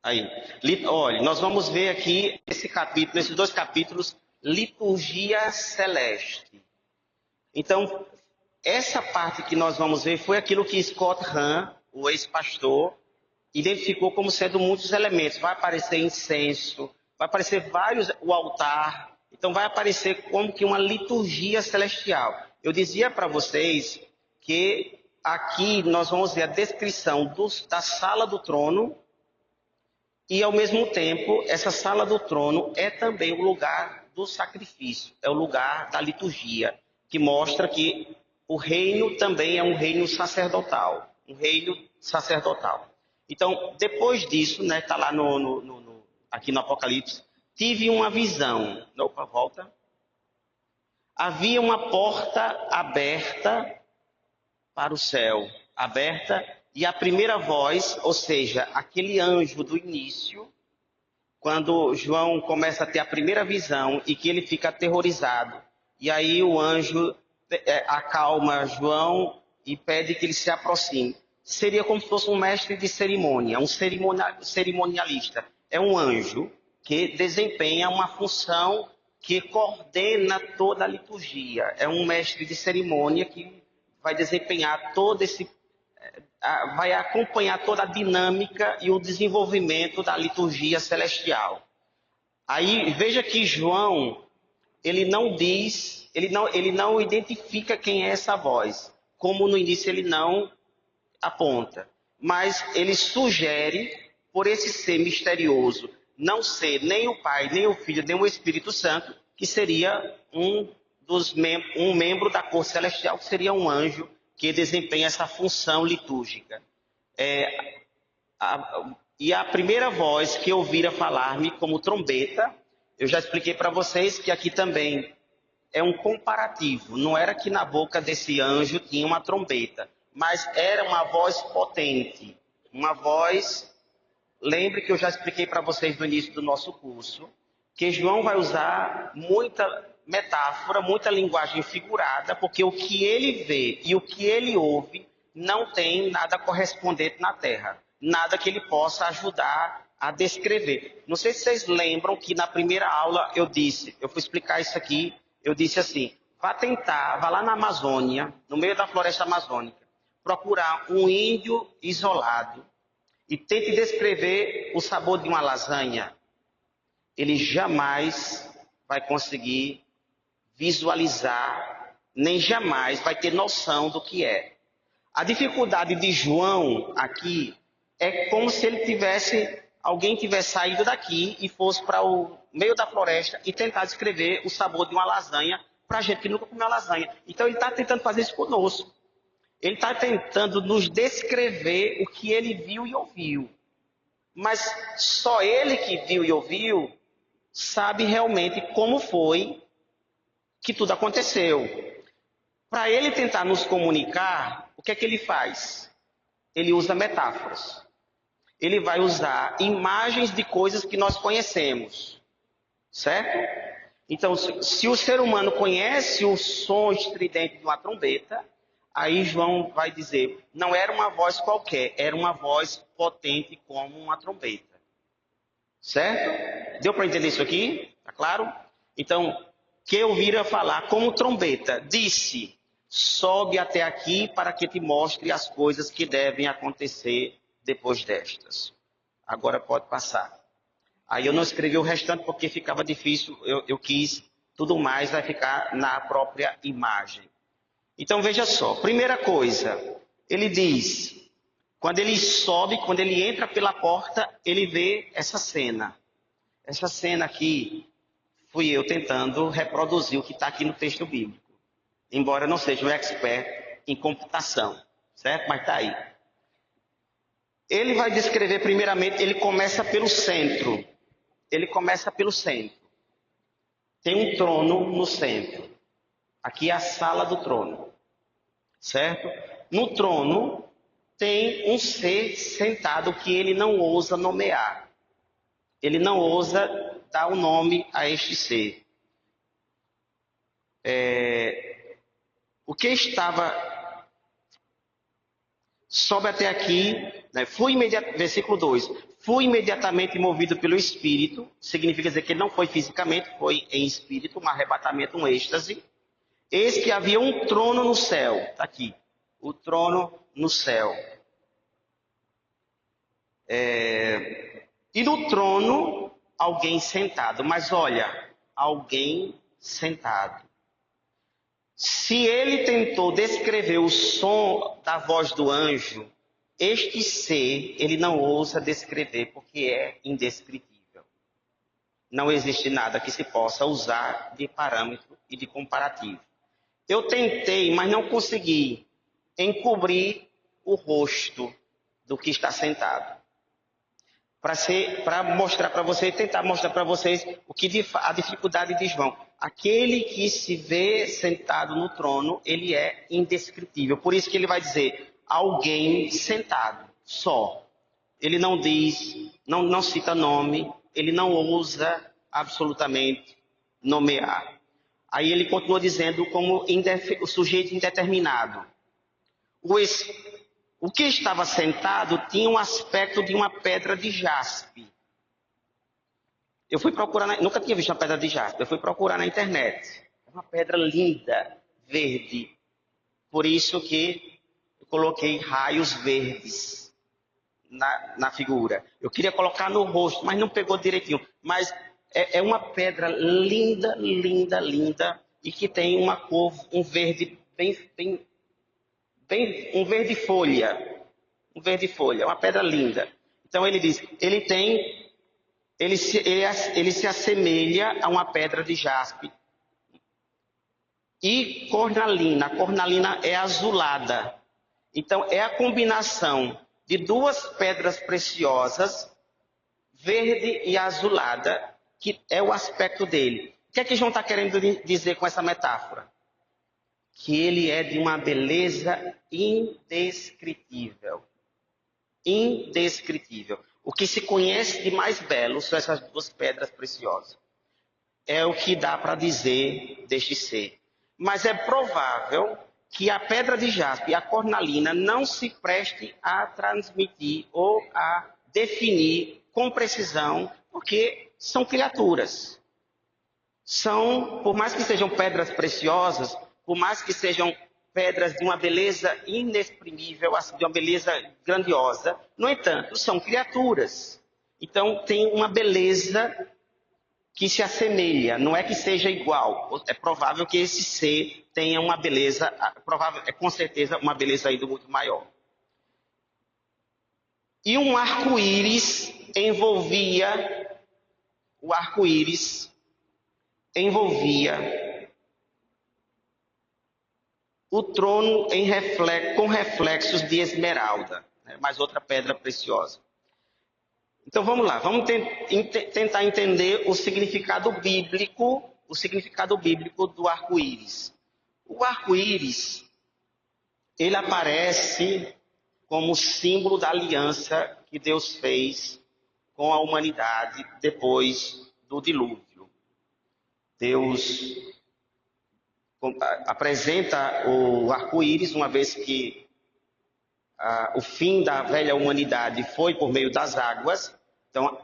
Aí, olha, nós vamos ver aqui esse capítulo, nesses dois capítulos, liturgia celeste. Então, essa parte que nós vamos ver foi aquilo que Scott Hahn, o ex-pastor, identificou como sendo muitos elementos. Vai aparecer incenso, vai aparecer o altar. Então, vai aparecer como que uma liturgia celestial. Eu dizia para vocês que aqui nós vamos ver a descrição da sala do trono. E, ao mesmo tempo, essa sala do trono é também o lugar do sacrifício, é o lugar da liturgia, que mostra que o reino também é um reino sacerdotal, um reino sacerdotal. Então, depois disso, né, está lá aqui no Apocalipse, tive uma visão. Opa, volta. Havia uma porta aberta para o céu, aberta, e a primeira voz, ou seja, aquele anjo do início, quando João começa a ter a primeira visão e que ele fica aterrorizado, e aí o anjo acalma João e pede que ele se aproxime. Seria como se fosse um mestre de cerimônia, um cerimonialista. É um anjo que desempenha uma função que coordena toda a liturgia. É um mestre de cerimônia que vai desempenhar vai acompanhar toda a dinâmica e o desenvolvimento da liturgia celestial. Aí veja que João, ele não diz, ele não identifica quem é essa voz, como no início ele não aponta, mas ele sugere, por esse ser misterioso, não ser nem o Pai, nem o Filho, nem o Espírito Santo, que seria um membro da cor celestial, que seria um anjo que desempenha essa função litúrgica. E a primeira voz que ouvira falar-me como trombeta, eu já expliquei para vocês que aqui também é um comparativo. Não era que na boca desse anjo tinha uma trombeta, mas era uma voz potente. Uma voz... Lembre que eu já expliquei para vocês no início do nosso curso, que João vai usar muita metáfora, muita linguagem figurada, porque o que ele vê e o que ele ouve não tem nada correspondente na Terra. Nada que ele possa ajudar a descrever. Não sei se vocês lembram que na primeira aula eu fui explicar isso aqui, eu disse assim, vá lá na Amazônia, no meio da floresta amazônica, procurar um índio isolado e tente descrever o sabor de uma lasanha. Ele jamais vai conseguir visualizar, nem jamais vai ter noção do que é. A dificuldade de João aqui é como se alguém tivesse saído daqui e fosse para o meio da floresta e tentar descrever o sabor de uma lasanha para gente que nunca comeu lasanha. Então ele está tentando fazer isso conosco. Ele está tentando nos descrever o que ele viu e ouviu. Mas só ele que viu e ouviu sabe realmente como foi que tudo aconteceu. Para ele tentar nos comunicar, o que é que ele faz? Ele usa metáforas. Ele vai usar imagens de coisas que nós conhecemos. Certo? Então, se o ser humano conhece o som estridente de uma trombeta, aí João vai dizer, não era uma voz qualquer, era uma voz potente como uma trombeta. Certo? Deu para entender isso aqui? Tá claro? Então, que ouvira falar como trombeta, disse, sobe até aqui para que te mostre as coisas que devem acontecer depois destas. Agora pode passar. Aí eu não escrevi o restante porque ficava difícil, eu quis, tudo mais vai ficar na própria imagem. Então veja só, primeira coisa, ele diz, quando ele sobe, quando ele entra pela porta, ele vê essa cena. Essa cena aqui, fui eu tentando reproduzir o que está aqui no texto bíblico. Embora eu não seja um expert em computação, certo? Mas está aí. Ele vai descrever primeiramente, ele começa pelo centro. Ele começa pelo centro. Tem um trono no centro. Aqui é a sala do trono. Certo? No trono tem um ser sentado que ele não ousa nomear. Ele não ousa dar o nome a este ser. O que estava... Sobe até aqui, né? Versículo 2. Fui imediatamente movido pelo Espírito, significa dizer que ele não foi fisicamente, foi em espírito, um arrebatamento, um êxtase. Eis que havia um trono no céu, está aqui, o trono no céu. E no trono, alguém sentado, mas olha, alguém sentado. Se ele tentou descrever o som da voz do anjo, este ser, ele não ousa descrever, porque é indescritível. Não existe nada que se possa usar de parâmetro e de comparativo. Eu tentei, mas não consegui encobrir o rosto do que está sentado. Para mostrar para vocês, tentar mostrar para vocês o que a dificuldade de João. Aquele que se vê sentado no trono, ele é indescritível. Por isso que ele vai dizer, alguém sentado, só. Ele não diz, não cita nome, ele não ousa absolutamente nomear. Aí ele continua dizendo como o sujeito indeterminado. O que estava sentado tinha um aspecto de uma pedra de jaspe. Eu fui procurar, nunca tinha visto uma pedra de jaspe, eu fui procurar na internet. É uma pedra linda, verde. Por isso que eu coloquei raios verdes na figura. Eu queria colocar no rosto, mas não pegou direitinho. Mas é uma pedra linda, linda, linda, e que tem uma cor, um verde um verde folha, uma pedra linda. Então ele diz, ele se assemelha a uma pedra de jaspe. E cornalina, a cornalina é azulada. Então é a combinação de duas pedras preciosas, verde e azulada, que é o aspecto dele. O que é que João está querendo dizer com essa metáfora? Que ele é de uma beleza indescritível. Indescritível. O que se conhece de mais belo são essas duas pedras preciosas. É o que dá para dizer deste ser. Mas é provável que a pedra de jaspe e a cornalina não se preste a transmitir ou a definir com precisão, porque são criaturas. Por mais que sejam pedras preciosas, por mais que sejam pedras de uma beleza inexprimível, de uma beleza grandiosa, no entanto, são criaturas. Então, tem uma beleza que se assemelha, não é que seja igual. É provável que esse ser tenha uma beleza, com certeza uma beleza ainda muito maior. E um arco-íris envolvia o trono com reflexos de esmeralda, né? Mais outra pedra preciosa. Então vamos lá, vamos tentar entender o significado bíblico do arco-íris. O arco-íris, ele aparece como símbolo da aliança que Deus fez com a humanidade depois do dilúvio. Deus apresenta o arco-íris, uma vez que o fim da velha humanidade foi por meio das águas. Então,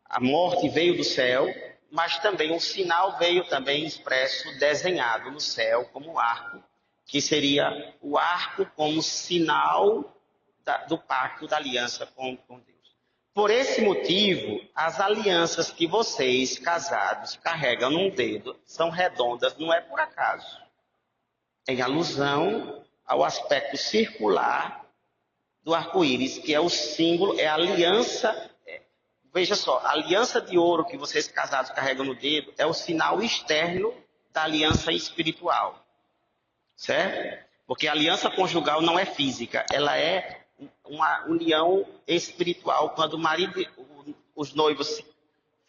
a morte veio do céu, mas também um sinal veio também expresso, desenhado no céu como arco, que seria o arco como sinal do pacto da aliança com Deus. Por esse motivo, as alianças que vocês, casados, carregam num dedo são redondas, não é por acaso. Em alusão ao aspecto circular do arco-íris, que é o símbolo, é a aliança. Veja só, a aliança de ouro que vocês casados carregam no dedo é o sinal externo da aliança espiritual. Certo? Porque a aliança conjugal não é física, ela é uma união espiritual. Quando os noivos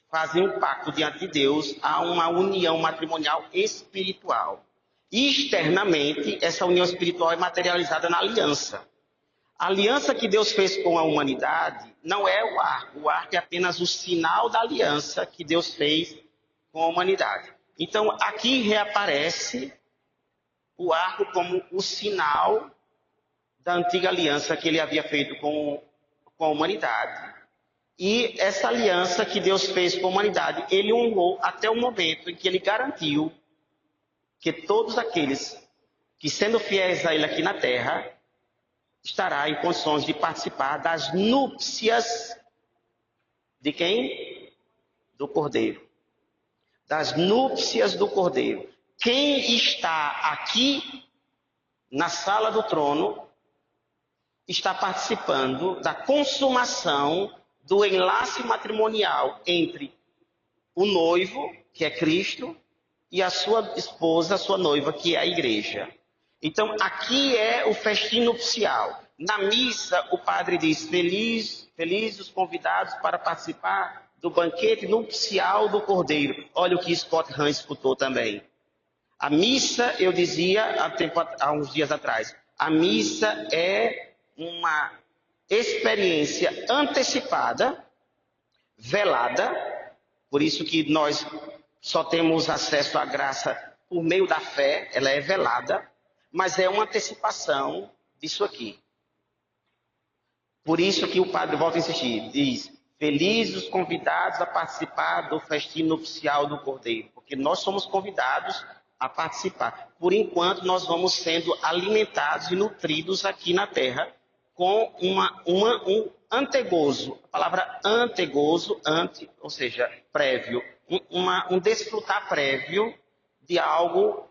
fazem um pacto diante de Deus, há uma união matrimonial espiritual. E externamente, essa união espiritual é materializada na aliança. A aliança que Deus fez com a humanidade não é o arco. O arco é apenas o sinal da aliança que Deus fez com a humanidade. Então, aqui reaparece o arco como o sinal da antiga aliança que ele havia feito com a humanidade. E essa aliança que Deus fez com a humanidade, ele honrou até o momento em que ele garantiu que todos aqueles que, sendo fiéis a ele aqui na terra, estará em condições de participar das núpcias de quem? Do Cordeiro. Das núpcias do Cordeiro. Quem está aqui na sala do trono está participando da consumação do enlace matrimonial entre o noivo, que é Cristo, e a sua esposa, a sua noiva, que é a igreja. Então, aqui é o festim nupcial. Na missa, o padre diz, felizes os convidados para participar do banquete nupcial do Cordeiro. Olha o que Scott Hahn escutou também. A missa, eu dizia há uns dias atrás, a missa é uma experiência antecipada, velada, por isso que nós só temos acesso à graça por meio da fé, ela é velada, mas é uma antecipação disso aqui. Por isso que o padre volta a insistir, diz, felizes os convidados a participar do festim nupcial do Cordeiro, porque nós somos convidados a participar. Por enquanto, nós vamos sendo alimentados e nutridos aqui na terra com um antegozo. A palavra antegozo, ou seja, prévio. Um desfrutar prévio de algo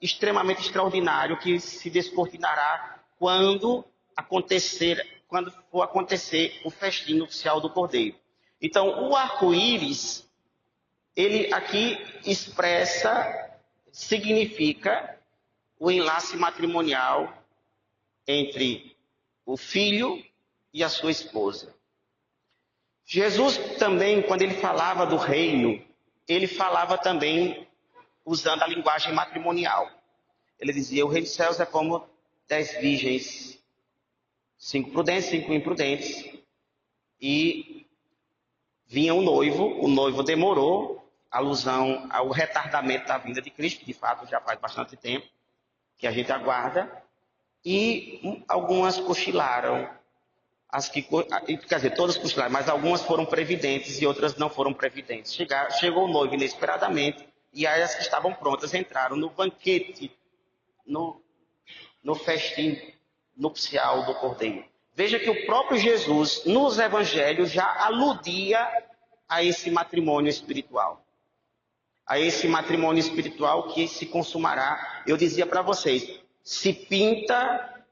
extremamente extraordinário que se descortinará quando for acontecer o festim nupcial do Cordeiro. Então, o arco-íris, ele aqui significa o enlace matrimonial entre o filho e a sua esposa. Jesus também, quando ele falava do reino, ele falava também usando a linguagem matrimonial. Ele dizia, o reino dos céus é como 10 virgens, 5 prudentes, 5 imprudentes. E vinha o noivo demorou, alusão ao retardamento da vinda de Cristo, que de fato já faz bastante tempo que a gente aguarda, e algumas cochilaram, quer dizer, todas cochilaram, mas algumas foram previdentes e outras não foram previdentes. Chegou o noivo inesperadamente, e as que estavam prontas entraram no banquete, no festim nupcial do Cordeiro. Veja que o próprio Jesus, nos evangelhos, já aludia a esse matrimônio espiritual. A esse matrimônio espiritual que se consumará. Eu dizia para vocês, se pinta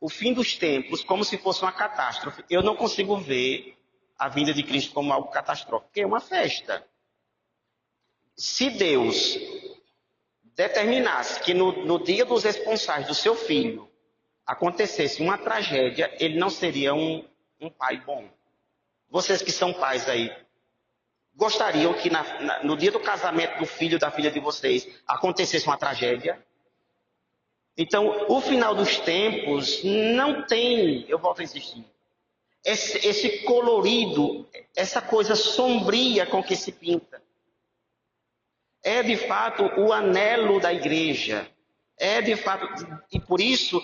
o fim dos tempos como se fosse uma catástrofe. Eu não consigo ver a vinda de Cristo como algo catastrófico, porque é uma festa. Se Deus determinasse que no dia dos esponsais do seu filho acontecesse uma tragédia, ele não seria um pai bom. Vocês que são pais aí, gostariam que no dia do casamento do filho da filha de vocês acontecesse uma tragédia? Então, o final dos tempos não tem, eu volto a insistir, esse colorido, essa coisa sombria com que se pinta. É de fato o anelo da igreja. É de fato, e por isso,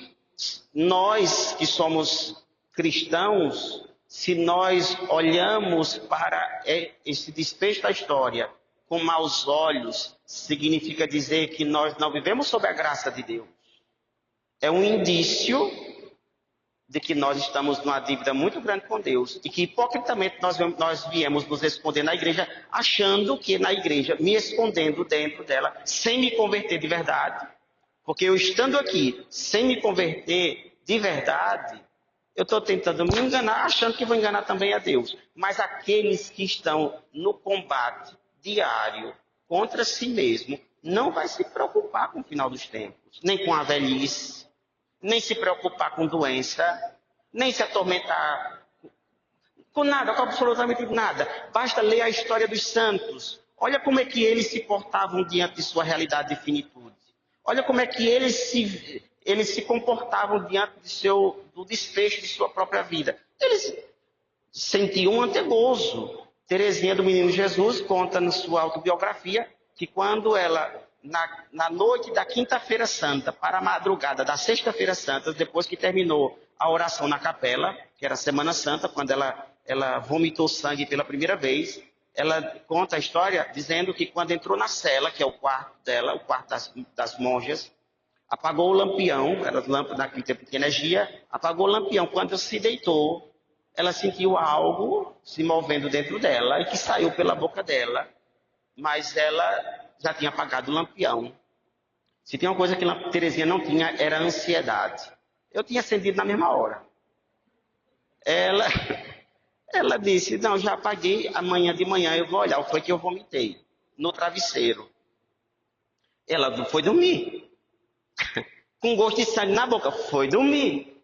nós que somos cristãos, se nós olhamos para esse desfecho da história com maus olhos, significa dizer que nós não vivemos sob a graça de Deus. É um indício de que nós estamos numa dívida muito grande com Deus e que hipocritamente nós viemos nos esconder na igreja, achando que na igreja, me escondendo dentro dela, sem me converter de verdade, porque eu estando aqui, sem me converter de verdade, eu estou tentando me enganar, achando que vou enganar também a Deus. Mas aqueles que estão no combate diário contra si mesmo, não vai se preocupar com o final dos tempos, nem com a velhice, nem se preocupar com doença, nem se atormentar com nada, com absolutamente nada. Basta ler a história dos santos. Olha como é que eles se portavam diante de sua realidade de finitude. Olha como é que eles se comportavam diante do desfecho de sua própria vida. Eles sentiam um antegozo. Teresinha do Menino Jesus conta na sua autobiografia que quando ela, na noite da quinta-feira santa, para a madrugada da sexta-feira santa, depois que terminou a oração na capela, que era a Semana Santa, quando ela ela vomitou sangue pela primeira vez. Ela conta a história dizendo que quando entrou na cela, que é o quarto dela, o quarto das monjas, apagou o lampião, era lâmpada naquele tempo de energia, apagou o lampião. Quando se deitou, ela sentiu algo se movendo dentro dela e que saiu pela boca dela, mas ela já tinha apagado o lampião. Se tem uma coisa que Terezinha não tinha, era ansiedade. Eu tinha acendido na mesma hora. Ela, ela disse, não, já apaguei, amanhã de manhã eu vou olhar. Foi que eu vomitei no travesseiro. Ela foi dormir. Com gosto de sangue na boca, foi dormir.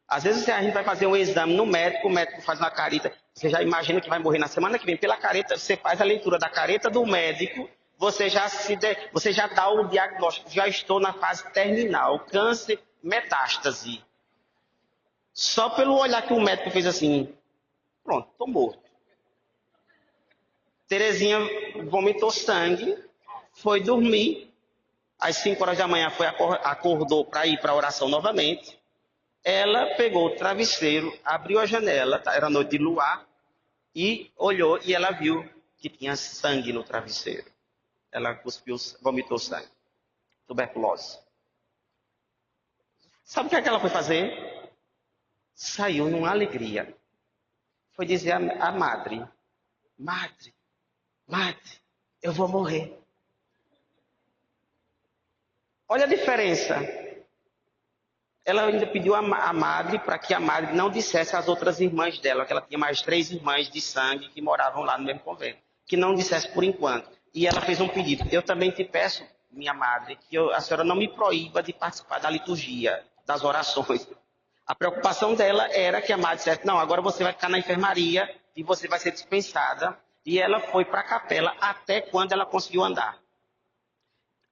Às vezes a gente vai fazer um exame no médico, o médico faz uma careta, você já imagina que vai morrer na semana que vem. Pela careta, você faz a leitura da careta do médico, você já dá o diagnóstico, já estou na fase terminal, câncer, metástase. Só pelo olhar que o médico fez assim, pronto, estou morto. Terezinha vomitou sangue, foi dormir, às 5 horas da manhã acordou para ir para a oração novamente. Ela pegou o travesseiro, abriu a janela, era noite de luar, e olhou e ela viu que tinha sangue no travesseiro. Ela cuspiu, vomitou sangue. Tuberculose. Sabe o que é que ela foi fazer? Saiu numa alegria. Foi dizer à madre, madre, eu vou morrer. Olha a diferença. Ela ainda pediu à madre para que a madre não dissesse às outras irmãs dela, que ela tinha mais 3 irmãs de sangue que moravam lá no mesmo convento, que não dissesse por enquanto. E ela fez um pedido. Eu também te peço, minha madre, que a senhora não me proíba de participar da liturgia, das orações. A preocupação dela era que a madre dissesse, não, agora você vai ficar na enfermaria e você vai ser dispensada. E ela foi para a capela até quando ela conseguiu andar.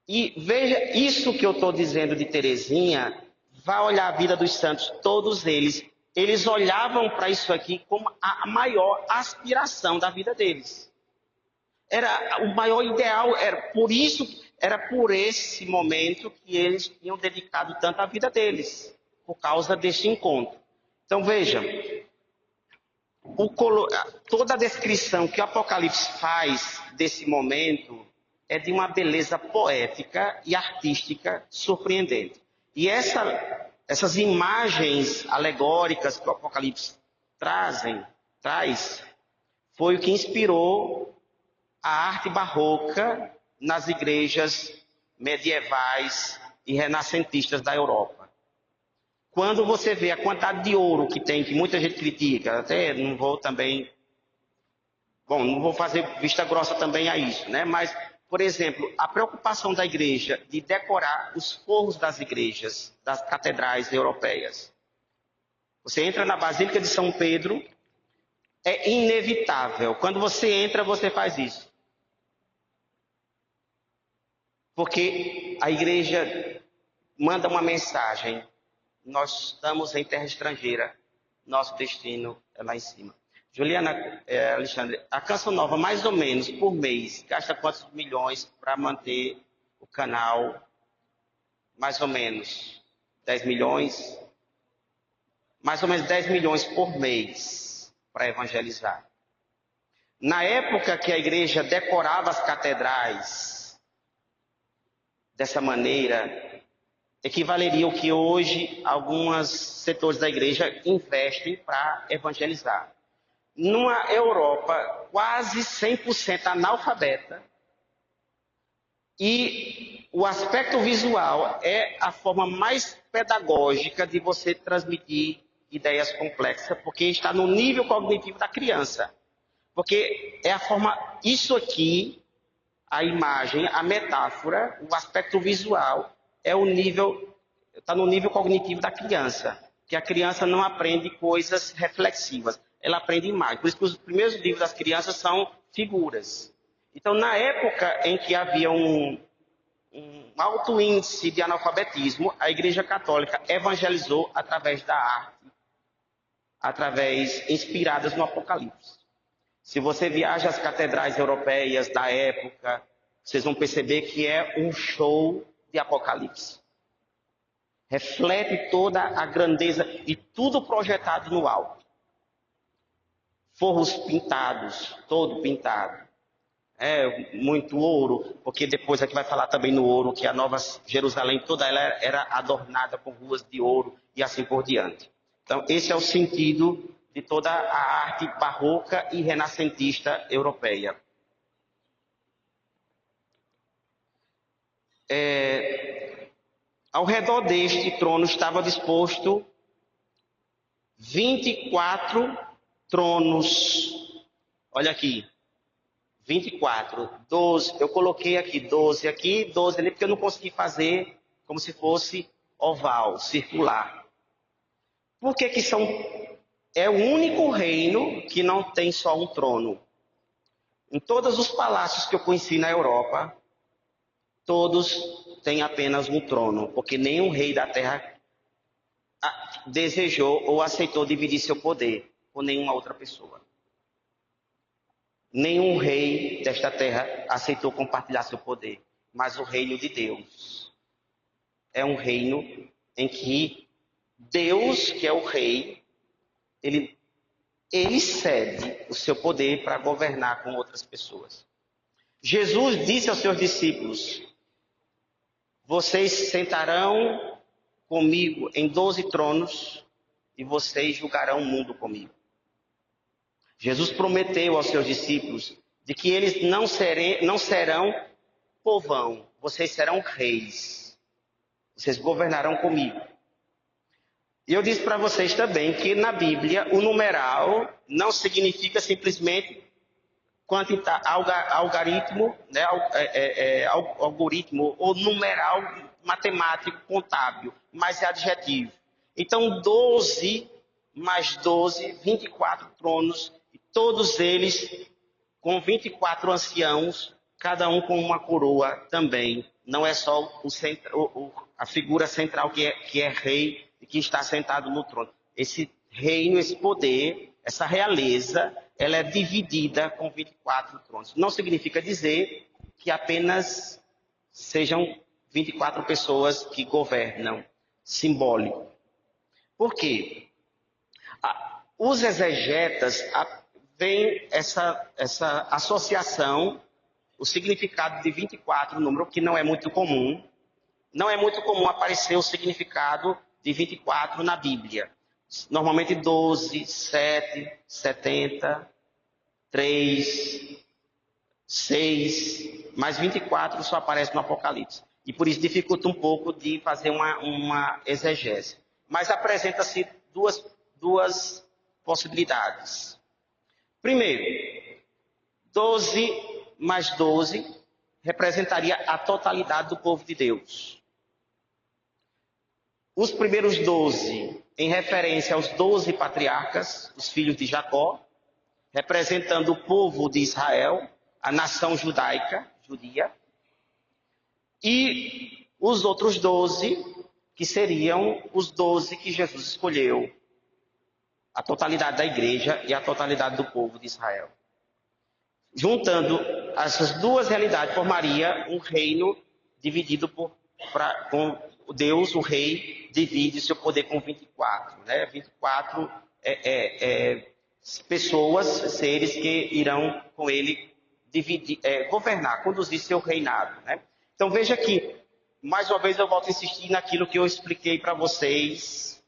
E veja, isso que eu estou dizendo de Terezinha, vai olhar a vida dos santos, todos eles olhavam para isso aqui como a maior aspiração da vida deles. Era o maior ideal, era por esse momento que eles tinham dedicado tanto a vida deles, por causa deste encontro. Então veja, toda a descrição que o Apocalipse faz desse momento é de uma beleza poética e artística surpreendente. E essas imagens alegóricas que o Apocalipse traz, foi o que inspirou a arte barroca nas igrejas medievais e renascentistas da Europa. Quando você vê a quantidade de ouro que tem, que muita gente critica, até não vou fazer vista grossa também a isso, né? Mas, por exemplo, a preocupação da igreja de decorar os forros das igrejas, das catedrais europeias. Você entra na Basílica de São Pedro, é inevitável. Quando você entra, você faz isso. Porque a igreja manda uma mensagem. Nós estamos em terra estrangeira. Nosso destino é lá em cima. Juliana, Alexandre, a Canção Nova, mais ou menos, por mês, gasta quantos milhões para manter o canal? Mais ou menos 10 milhões? Mais ou menos 10 milhões por mês para evangelizar. Na época que a igreja decorava as catedrais dessa maneira, equivaleria ao que hoje alguns setores da igreja investem para evangelizar. Numa Europa quase 100% analfabeta, e o aspecto visual é a forma mais pedagógica de você transmitir ideias complexas, porque está no nível cognitivo da criança. Porque é a forma, isso aqui, a imagem, a metáfora, o aspecto visual, está no nível cognitivo da criança. Que a criança não aprende coisas reflexivas, ela aprende imagem. Por isso que os primeiros livros das crianças são figuras. Então, na época em que havia um alto índice de analfabetismo, a Igreja Católica evangelizou através da arte, inspiradas no Apocalipse. Se você viaja às catedrais europeias da época, vocês vão perceber que é um show de Apocalipse. Reflete toda a grandeza e tudo projetado no alto. forros pintados, todo pintado. Muito ouro, porque depois aqui vai falar também no ouro, que a Nova Jerusalém toda ela era adornada com ruas de ouro e assim por diante. Então, esse é o sentido de toda a arte barroca e renascentista europeia. Ao redor deste trono estava disposto 24 tronos. Olha aqui, 24, 12. Eu coloquei aqui 12 aqui, 12 ali, porque eu não consegui fazer como se fosse oval, circular. Por que que são... É o único reino que não tem só um trono. Em todos os palácios que eu conheci na Europa, todos têm apenas um trono, porque nenhum rei da terra desejou ou aceitou dividir seu poder com nenhuma outra pessoa. Nenhum rei desta terra aceitou compartilhar seu poder, mas o reino de Deus é um reino em que Deus, que é o rei, ele cede o seu poder para governar com outras pessoas. Jesus disse aos seus discípulos: vocês sentarão comigo em 12 tronos e vocês julgarão o mundo comigo. Jesus prometeu aos seus discípulos de que eles não serão povão, vocês serão reis. Vocês governarão comigo. E eu disse para vocês também que na Bíblia o numeral não significa simplesmente algoritmo, né, algoritmo ou numeral matemático contábil, mas é adjetivo. Então 12 mais 12, 24 tronos, e todos eles com 24 anciãos, cada um com uma coroa também. Não é só a figura central que é rei e que está sentado no trono. Esse reino, esse poder, essa realeza, ela é dividida com 24 tronos. Não significa dizer que apenas sejam 24 pessoas que governam. Simbólico. Por quê? Os exegetas veem essa associação, o significado de 24, número que não é muito comum. Não é muito comum aparecer o significado de 24 na Bíblia. Normalmente 12, 7, 70, 3, 6, mas 24 só aparece no Apocalipse. E por isso dificulta um pouco de fazer uma exegese. Mas apresenta-se duas possibilidades. Primeiro, 12 mais 12 representaria a totalidade do povo de Deus. Os primeiros 12, em referência aos 12 patriarcas, os filhos de Jacó, representando o povo de Israel, a nação judaica, judia, e os outros 12, que seriam os 12 que Jesus escolheu, a totalidade da igreja e a totalidade do povo de Israel. Juntando essas duas realidades, formaria um reino dividido com Deus, o rei, divide seu poder com 24. Né? 24 pessoas, seres que irão com ele governar, conduzir seu reinado. Né? Então veja que, mais uma vez eu volto a insistir naquilo que eu expliquei para vocês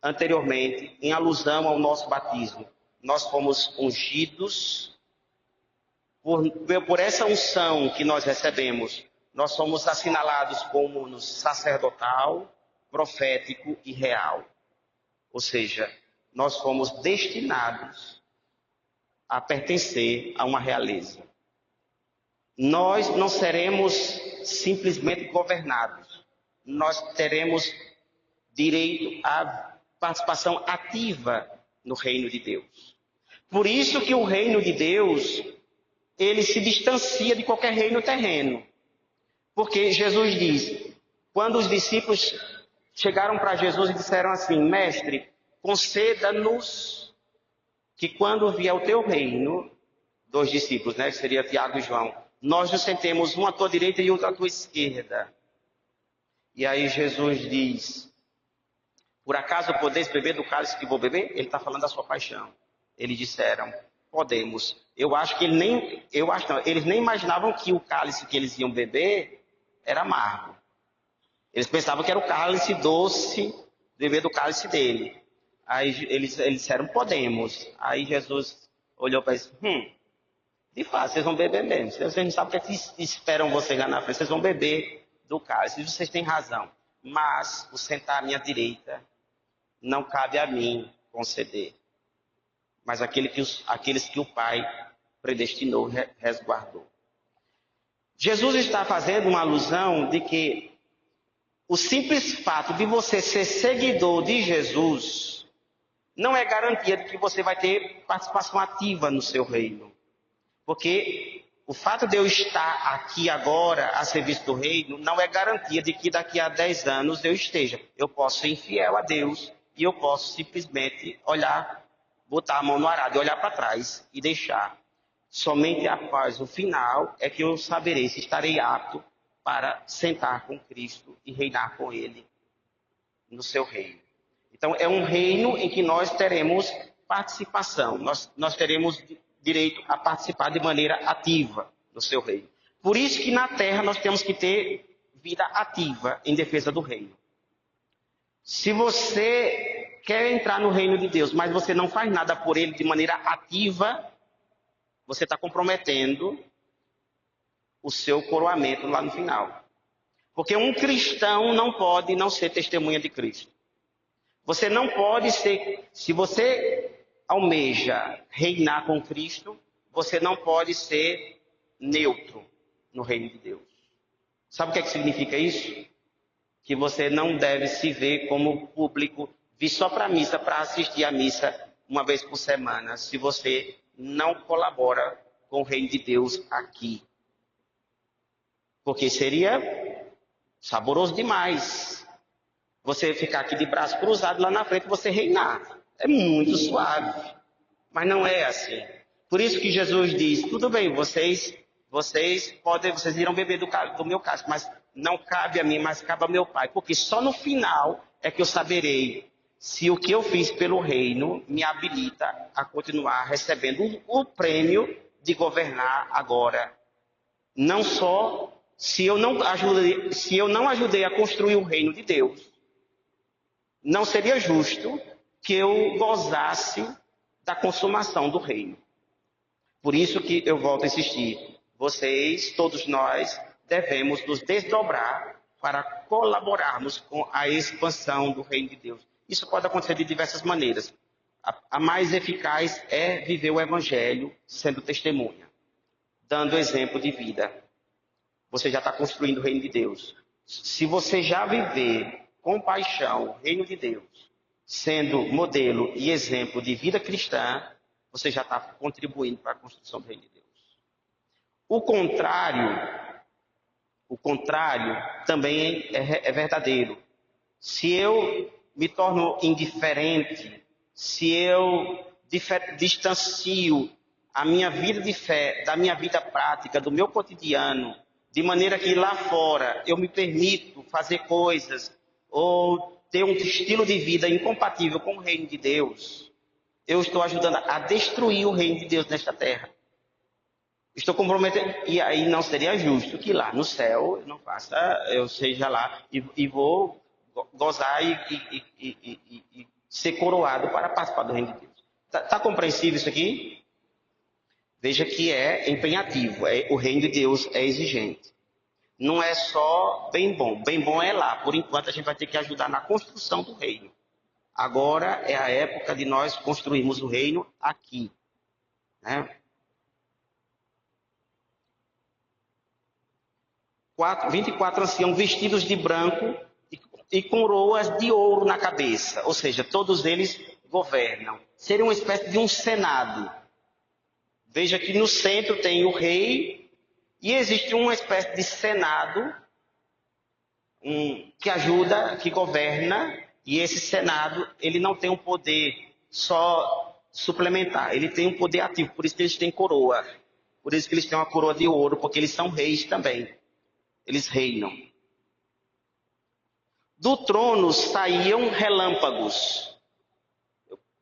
anteriormente, em alusão ao nosso batismo. Nós fomos ungidos, por essa unção que nós recebemos, nós somos assinalados como sacerdotal, profético e real. Ou seja, nós fomos destinados a pertencer a uma realeza. Nós não seremos simplesmente governados. Nós teremos direito à participação ativa no reino de Deus. Por isso que o reino de Deus, ele se distancia de qualquer reino terreno. Porque Jesus diz, quando os discípulos chegaram para Jesus e disseram assim: mestre, conceda-nos que quando vier o teu reino, dois discípulos, né, que seria Tiago e João, nós nos sentemos um à tua direita e outro à tua esquerda. E aí Jesus diz: por acaso podeis beber do cálice que vou beber? Ele está falando da sua paixão. Eles disseram, podemos. Eu acho que eles nem imaginavam que o cálice que eles iam beber era amargo. Eles pensavam que era o cálice doce, beber do cálice dele. Aí eles disseram, podemos. Aí Jesus olhou para eles, de fato, vocês vão beber mesmo. Vocês não sabem o que esperam vocês lá na frente. Vocês vão beber do cálice. E vocês têm razão. Mas o sentar à minha direita não cabe a mim conceder. Mas aqueles que o Pai predestinou, resguardou. Jesus está fazendo uma alusão de que o simples fato de você ser seguidor de Jesus não é garantia de que você vai ter participação ativa no seu reino. Porque o fato de eu estar aqui agora a serviço do reino não é garantia de que daqui a 10 anos eu esteja. Eu posso ser infiel a Deus e eu posso simplesmente olhar, botar a mão no arado e olhar para trás e deixar. Somente após o final é que eu saberei se estarei apto para sentar com Cristo e reinar com Ele no seu reino. Então, é um reino em que nós teremos participação, nós teremos direito a participar de maneira ativa no seu reino. Por isso que na terra nós temos que ter vida ativa em defesa do reino. Se você quer entrar no reino de Deus, mas você não faz nada por ele de maneira ativa, você está comprometendo o seu coroamento lá no final. Porque um cristão não pode não ser testemunha de Cristo. Você não pode ser, se você almeja reinar com Cristo, você não pode ser neutro no reino de Deus. Sabe o que é que significa isso? Que você não deve se ver como público, vir só para a missa, para assistir a missa uma vez por semana, se você não colabora com o reino de Deus aqui. Porque seria saboroso demais você ficar aqui de braço cruzado lá na frente e você reinar. É muito suave. Mas não é assim. Por isso que Jesus diz, tudo bem, vocês irão beber do meu cálice, mas não cabe a mim, mas cabe ao meu Pai. Porque só no final é que eu saberei se o que eu fiz pelo reino me habilita a continuar recebendo o prêmio de governar agora. Não só se eu não ajudei a construir o reino de Deus, não seria justo que eu gozasse da consumação do reino. Por isso que eu volto a insistir. Vocês, todos nós, devemos nos desdobrar para colaborarmos com a expansão do reino de Deus. Isso pode acontecer de diversas maneiras. A mais eficaz é viver o evangelho sendo testemunha, dando exemplo de vida. Você já está construindo o reino de Deus. Se você já viver com paixão o reino de Deus, sendo modelo e exemplo de vida cristã, você já está contribuindo para a construção do reino de Deus. O contrário também é verdadeiro. Se eu me torno indiferente, se eu distancio a minha vida de fé da minha vida prática, do meu cotidiano, de maneira que lá fora eu me permito fazer coisas ou ter um estilo de vida incompatível com o reino de Deus, eu estou ajudando a destruir o reino de Deus nesta terra. Estou comprometendo, e aí não seria justo que lá no céu eu seja lá e vou gozar e ser coroado para participar do reino de Deus. Está compreensível isso aqui? Veja que é empenhativo, o reino de Deus é exigente. Não é só bem bom. Bem bom é lá. Por enquanto a gente vai ter que ajudar na construção do reino. Agora é a época de nós construirmos o reino aqui. Né? 24 anciãos vestidos de branco e coroas de ouro na cabeça. Ou seja, todos eles governam. Seria uma espécie de um senado. Veja que no centro tem o rei. E existe uma espécie de senado que ajuda, que governa, e esse senado ele não tem um poder só suplementar, ele tem um poder ativo, por isso que eles têm coroa, por isso que eles têm uma coroa de ouro, porque eles são reis também, eles reinam. Do trono saíam relâmpagos.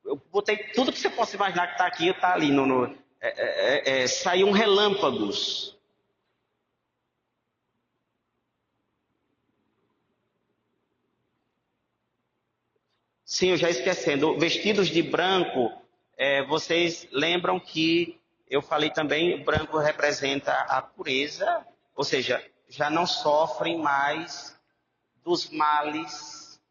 eu botei tudo que você possa imaginar que está aqui, está ali. Saíam relâmpagos. Sim, eu já esquecendo. Vestidos de branco, vocês lembram que eu falei também, o branco representa a pureza, ou seja, já não sofrem mais dos males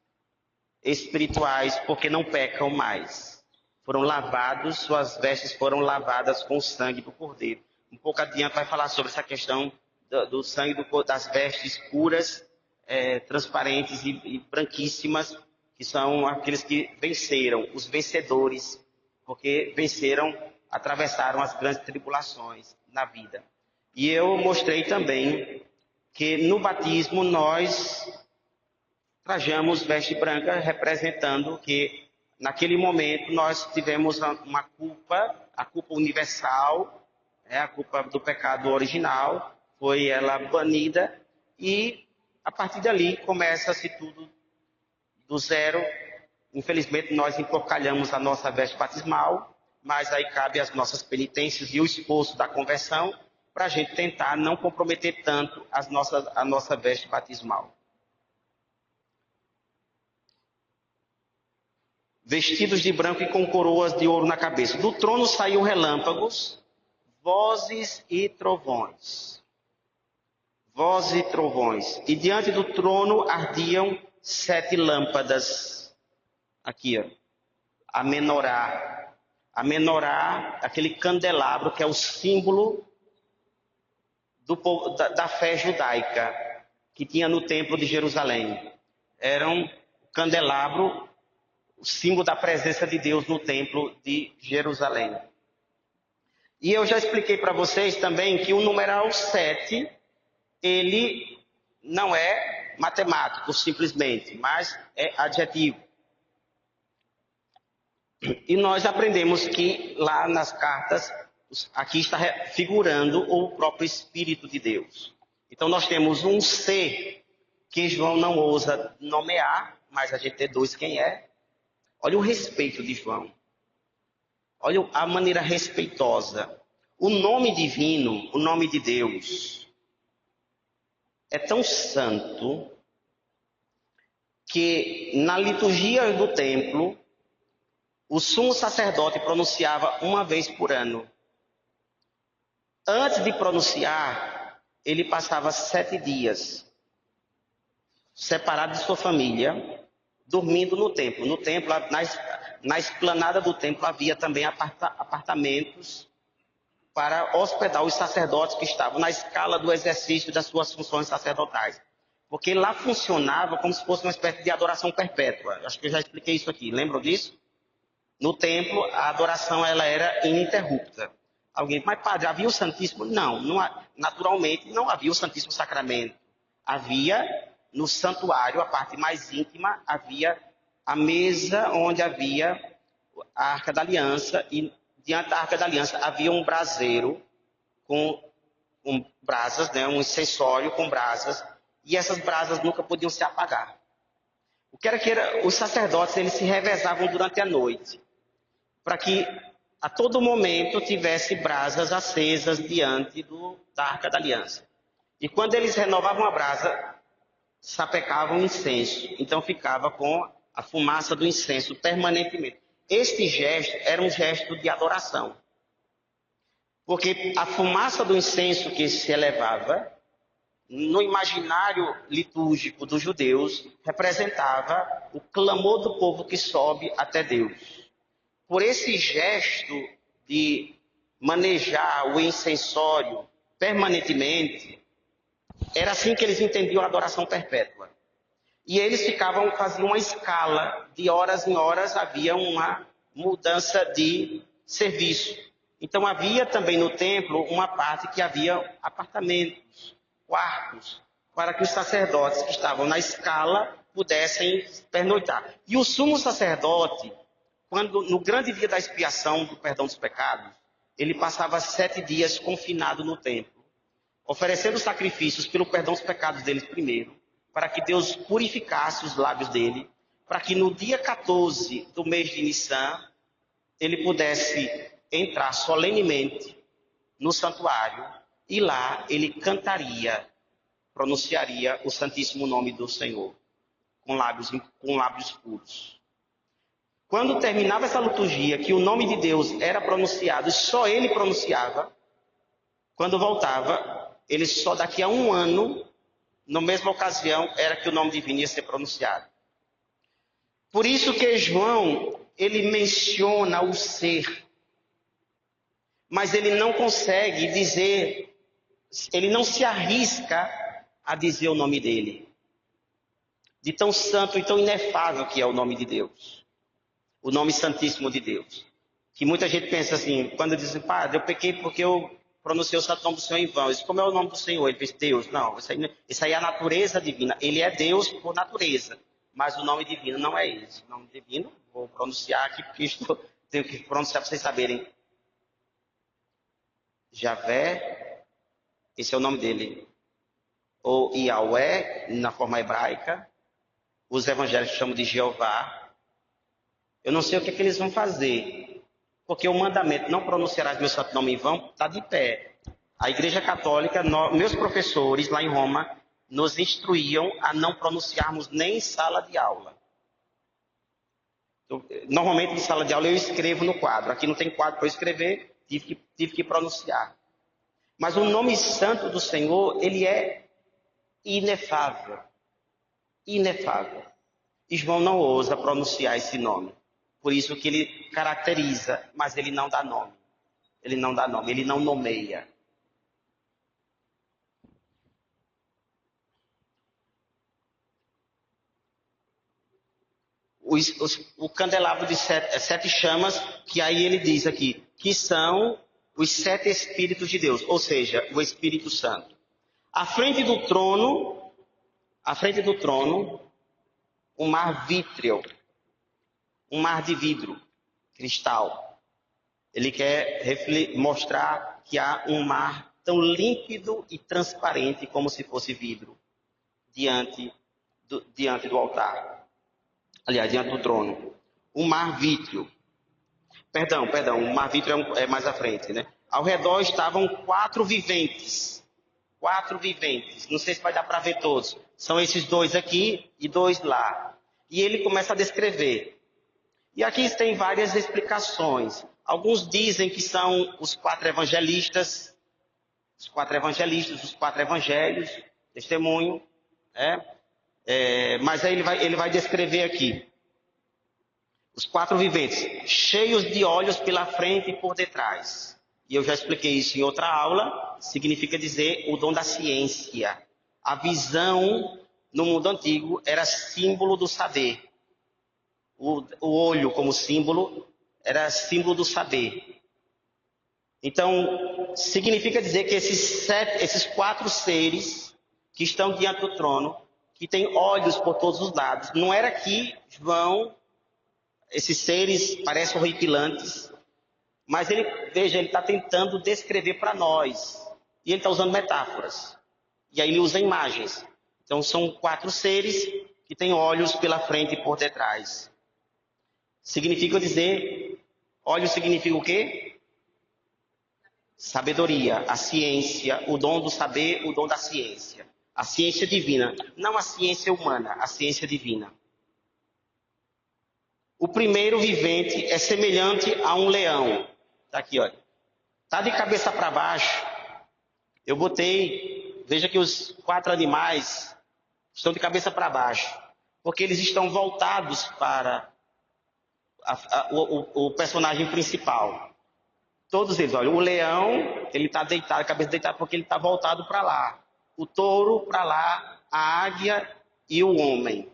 espirituais, porque não pecam mais. Foram lavados, suas vestes foram lavadas com o sangue do Cordeiro. Um pouco adiante vai falar sobre essa questão do sangue das vestes puras, transparentes e branquíssimas, que são aqueles que venceram, os vencedores, porque venceram, atravessaram as grandes tribulações na vida. E eu mostrei também que no batismo nós trajamos veste branca, representando que naquele momento nós tivemos uma culpa, a culpa universal, a culpa do pecado original, foi ela banida, e a partir dali começa-se tudo do zero. Infelizmente nós empocalhamos a nossa veste batismal, mas aí cabe as nossas penitências e o esforço da conversão para a gente tentar não comprometer tanto a nossa veste batismal. Vestidos de branco e com coroas de ouro na cabeça. Do trono saíam relâmpagos, vozes e trovões. Vozes e trovões. E diante do trono ardiam 7 lâmpadas. Aqui, ó. A menorá. A menorá, aquele candelabro que é o símbolo da fé judaica que tinha no templo de Jerusalém. Era um candelabro, o símbolo da presença de Deus no templo de Jerusalém. E eu já expliquei para vocês também que o numeral 7, ele não é matemático simplesmente, mas é adjetivo. E nós aprendemos que lá nas cartas, aqui está figurando o próprio Espírito de Deus. Então nós temos um C, que João não ousa nomear, mas a gente deduz quem é. Olha o respeito de João. Olha a maneira respeitosa. O nome divino, o nome de Deus, é tão santo que na liturgia do templo, o sumo sacerdote pronunciava uma vez por ano. Antes de pronunciar, ele passava 7 dias separado de sua família, dormindo no templo. No templo, na esplanada do templo, havia também apartamentos para hospedar os sacerdotes que estavam na escala do exercício das suas funções sacerdotais. Porque lá funcionava como se fosse uma espécie de adoração perpétua. Acho que eu já expliquei isso aqui. Lembram disso? No templo, a adoração ela era ininterrupta. Alguém, mas padre, havia o Santíssimo? Não, naturalmente não havia o Santíssimo Sacramento. Havia no santuário, a parte mais íntima, havia a mesa onde havia a Arca da Aliança, e diante da Arca da Aliança havia um braseiro com brasas, né, um incensório com brasas, e essas brasas nunca podiam se apagar. O que era, os sacerdotes eles se revezavam durante a noite, para que a todo momento tivesse brasas acesas diante da Arca da Aliança. E quando eles renovavam a brasa, sapecavam incenso. Então ficava com a fumaça do incenso permanentemente. Este gesto era um gesto de adoração. Porque a fumaça do incenso que se elevava, no imaginário litúrgico dos judeus, representava o clamor do povo que sobe até Deus. Por esse gesto de manejar o incensório permanentemente, era assim que eles entendiam a adoração perpétua. E eles faziam uma escala, de horas em horas havia uma mudança de serviço. Então havia também no templo uma parte que havia apartamentos, quartos, para que os sacerdotes que estavam na escala pudessem pernoitar. E o sumo sacerdote, quando no grande dia da expiação, do perdão dos pecados, ele passava 7 dias confinado no templo, oferecendo sacrifícios pelo perdão dos pecados deles primeiro, para que Deus purificasse os lábios dele, para que no dia 14 do mês de Nissan, ele pudesse entrar solenemente no santuário e lá ele cantaria, pronunciaria o santíssimo nome do Senhor com lábios puros. Quando terminava essa liturgia, que o nome de Deus era pronunciado, só ele pronunciava, quando voltava, ele só daqui a um ano, na mesma ocasião, era que o nome divino ia ser pronunciado. Por isso que João, ele menciona o ser, mas ele não consegue dizer, ele não se arrisca a dizer o nome dele. De tão santo e tão inefável que é o nome de Deus. O nome santíssimo de Deus. Que muita gente pensa assim, quando diz, padre, eu pequei porque eu pronunciei o santo nome do Senhor em vão. Como é o nome do Senhor? Ele diz, Deus. Não, isso aí é a natureza divina. Ele é Deus por natureza. Mas o nome divino não é esse. O nome divino, vou pronunciar aqui, porque tenho que pronunciar para vocês saberem. Javé, esse é o nome dele. Ou Yahweh, na forma hebraica. Os evangélicos chamam de Jeová. Eu não sei o que eles vão fazer. Porque o mandamento, não pronunciarás meu santo nome em vão, está de pé. A Igreja Católica, meus professores lá em Roma, nos instruíam a não pronunciarmos nem em sala de aula. Normalmente em sala de aula eu escrevo no quadro. Aqui não tem quadro para eu escrever, tive que pronunciar. Mas o nome santo do Senhor, ele é inefável. Inefável. E João não ousa pronunciar esse nome. Por isso que ele caracteriza, mas ele não dá nome. Ele não dá nome, ele não nomeia. O candelabro de sete chamas, que aí ele diz aqui, que são os 7 Espíritos de Deus, ou seja, o Espírito Santo. À frente do trono, um mar vítreo, um mar de vidro, cristal. Ele quer mostrar que há um mar tão límpido e transparente como se fosse vidro diante do altar. Aliás, diante do trono. Um mar vítreo. Perdão, o mar vítreo é mais à frente, né? Ao redor estavam 4 viventes. 4 viventes. Não sei se vai dar para ver todos. São esses 2 aqui e 2 lá. E ele começa a descrever. E aqui tem várias explicações. Alguns dizem que são os 4 evangelistas, os 4 evangelhos, testemunho, mas aí ele vai descrever aqui. Os 4 viventes, cheios de olhos pela frente e por detrás. E eu já expliquei isso em outra aula, significa dizer o dom da ciência. A visão no mundo antigo era símbolo do saber. O olho como símbolo era símbolo do saber. Então, significa dizer que esses 4 seres que estão diante do trono, que têm olhos por todos os lados, não era que João, esses seres parecem horripilantes, mas ele está tentando descrever para nós. E ele está usando metáforas. E aí ele usa imagens. Então, são 4 seres que têm olhos pela frente e por detrás. Significa dizer, olhos significa o quê? Sabedoria, a ciência, o dom do saber, o dom da ciência. A ciência divina, não a ciência humana, a ciência divina. O primeiro vivente é semelhante a um leão. Está aqui, olha. Está de cabeça para baixo. Eu botei, veja que os 4 animais estão de cabeça para baixo. Porque eles estão voltados para o personagem principal. Todos eles, olha, o leão, ele está deitado, a cabeça deitada, porque ele está voltado para lá. O touro para lá, a águia e o homem.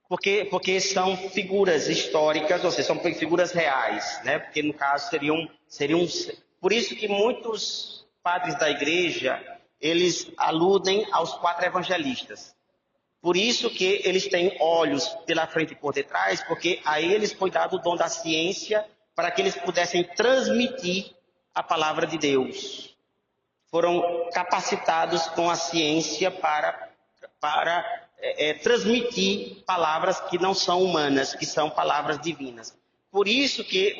Porque são figuras históricas, ou seja, são figuras reais, né? Porque no caso seriam. Por isso que muitos padres da igreja, eles aludem aos 4 evangelistas. Por isso que eles têm olhos pela frente e por detrás, porque a eles foi dado o dom da ciência para que eles pudessem transmitir a palavra de Deus. foram capacitados com a ciência para transmitir palavras que não são humanas, que são palavras divinas. Por isso que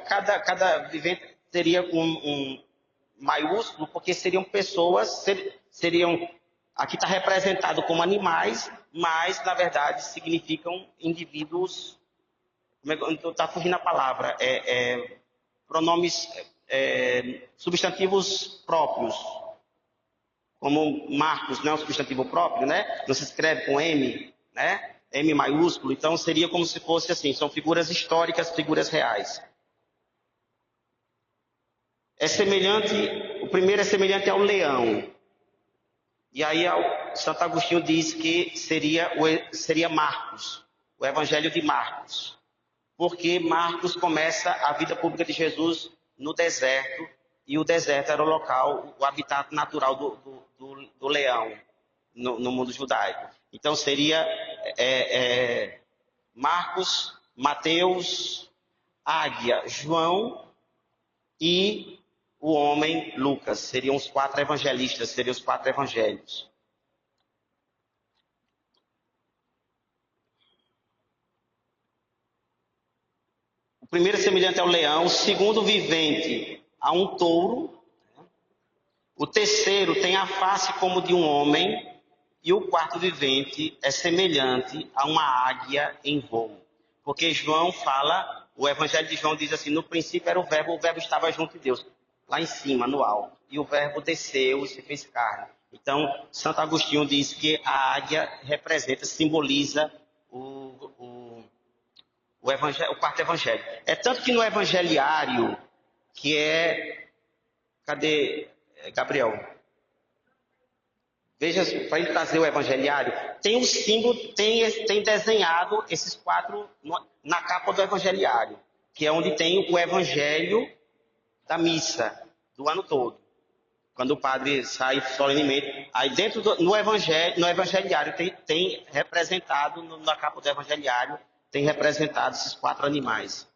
cada vivente teria um maiúsculo, porque seriam pessoas, aqui está representado como animais, mas na verdade significam indivíduos, está fugindo a palavra, pronomes, substantivos próprios, como Marcos, não é um substantivo próprio, né? Não se escreve com M, né? M maiúsculo, então seria como se fosse assim, são figuras históricas, figuras reais. O primeiro é semelhante ao leão. E aí Santo Agostinho diz que seria Marcos, o Evangelho de Marcos. Porque Marcos começa a vida pública de Jesus no deserto, e o deserto era o local, o habitat natural do leão no mundo judaico. Então seria Marcos, Mateus, Águia, João e o homem Lucas. Seriam os 4 evangelistas, seriam os 4 evangelhos. O primeiro é semelhante ao leão, o segundo vivente a um touro, o terceiro tem a face como de um homem, e o quarto vivente é semelhante a uma águia em voo. Porque João fala, o Evangelho de João diz assim, no princípio era o verbo estava junto de Deus, lá em cima, no alto, e o verbo desceu e se fez carne. Então, Santo Agostinho diz que a águia simboliza o quarto evangelho. É tanto que no evangeliário, que cadê Gabriel? Veja, para ele trazer o evangeliário, tem um símbolo, tem desenhado esses 4 na capa do evangeliário, que é onde tem o evangelho da missa, do ano todo. Quando o padre sai solenemente, aí dentro no evangeliário tem representado, na capa do evangeliário, tem representado esses 4 animais.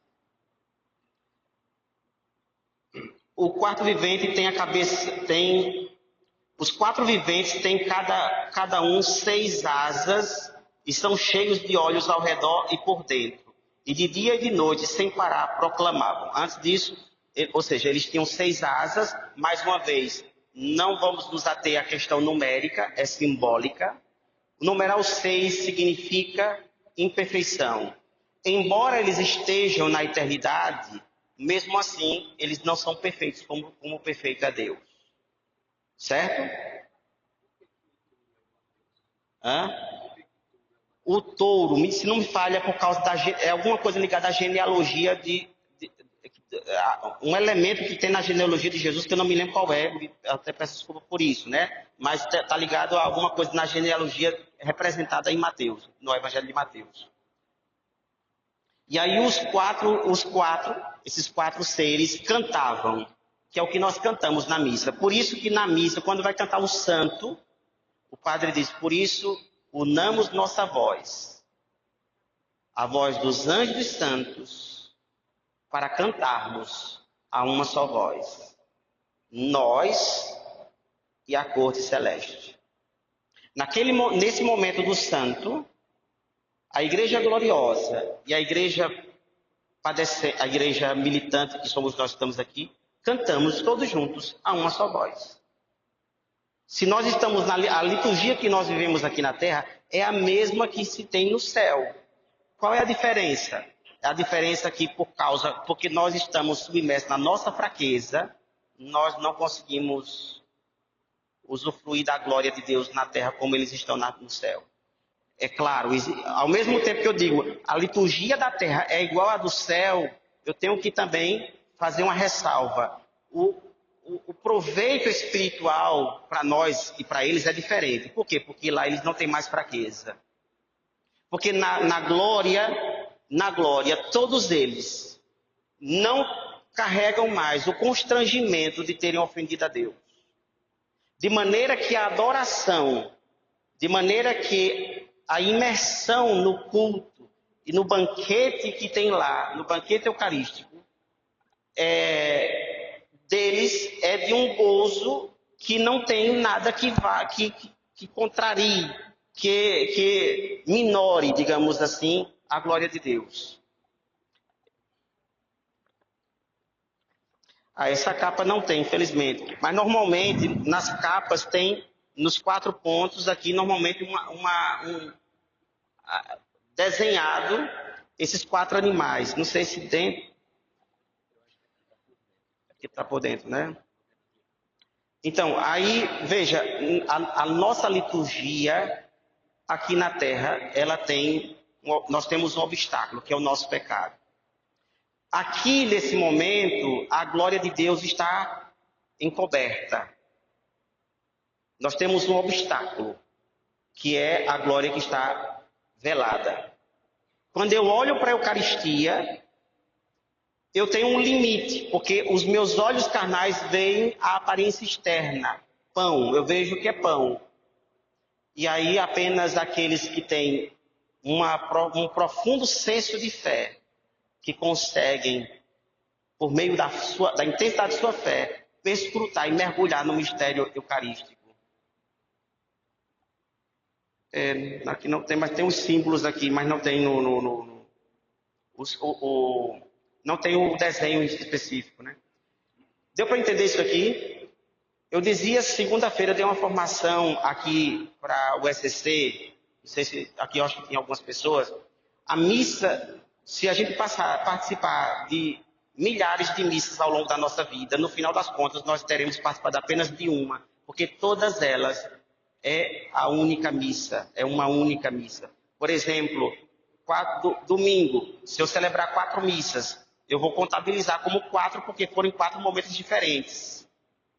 O quarto vivente tem a cabeça, os 4 viventes têm cada um 6 asas e são cheios de olhos ao redor e por dentro. E de dia e de noite, sem parar, proclamavam. Antes disso, ou seja, eles tinham 6 asas. Mais uma vez, não vamos nos ater à questão numérica, é simbólica. O numeral 6 significa imperfeição. Embora eles estejam na eternidade, mesmo assim, eles não são perfeitos como o perfeito é Deus. Certo? O touro, se não me falha, por causa é alguma coisa ligada à genealogia um elemento que tem na genealogia de Jesus, que eu não me lembro qual é, até peço desculpa por isso, né? Mas está ligado a alguma coisa na genealogia representada em Mateus, no Evangelho de Mateus. E aí esses 4 seres cantavam, que é o que nós cantamos na missa. Por isso que na missa, quando vai cantar o santo, o padre diz, por isso, unamos nossa voz, a voz dos anjos e santos, para cantarmos a uma só voz. Nós e a corte celeste. Nesse momento do santo, a igreja gloriosa e a igreja militante, que somos nós que estamos aqui, cantamos todos juntos a uma só voz. Se nós estamos a liturgia que nós vivemos aqui na terra é a mesma que se tem no céu. Qual é a diferença? A diferença que porque nós estamos submersos na nossa fraqueza, nós não conseguimos usufruir da glória de Deus na terra como eles estão no céu. É claro, ao mesmo tempo que eu digo, a liturgia da terra é igual à do céu, eu tenho que também fazer uma ressalva. O proveito espiritual para nós e para eles é diferente. Por quê? Porque lá eles não têm mais fraqueza. Porque na glória, todos eles não carregam mais o constrangimento de terem ofendido a Deus. De maneira que a adoração, de maneira que a imersão no culto e no banquete que tem lá, no banquete eucarístico, deles é de um gozo que não tem nada que vá, que contrarie, que minore, digamos assim, a glória de Deus. Essa capa não tem, infelizmente. Mas normalmente, nas capas tem, nos 4 pontos aqui, normalmente desenhado esses 4 animais. Não sei se dentro. Aqui está por dentro, né? Então, aí, veja, a nossa liturgia aqui na Terra, nós temos um obstáculo, que é o nosso pecado. Aqui, nesse momento, a glória de Deus está encoberta. Nós temos um obstáculo, que é a glória que está velada. Quando eu olho para a Eucaristia, eu tenho um limite, porque os meus olhos carnais veem a aparência externa, pão, eu vejo que é pão. E aí apenas aqueles que têm um profundo senso de fé, que conseguem, por meio da intensidade de sua fé, perscrutar e mergulhar no mistério eucarístico. Aqui não tem, mas tem os símbolos aqui, mas não tem não tem o desenho específico, né? Deu para entender isso aqui? Eu dizia, segunda-feira, dei uma formação aqui para o SCC, não sei se aqui eu acho que tem algumas pessoas. A missa, se a gente participar de milhares de missas ao longo da nossa vida, no final das contas nós teremos participado apenas de uma, porque todas elas é a única missa, é uma única missa. Por exemplo, domingo, se eu celebrar 4 missas, eu vou contabilizar como 4 porque foram em 4 momentos diferentes.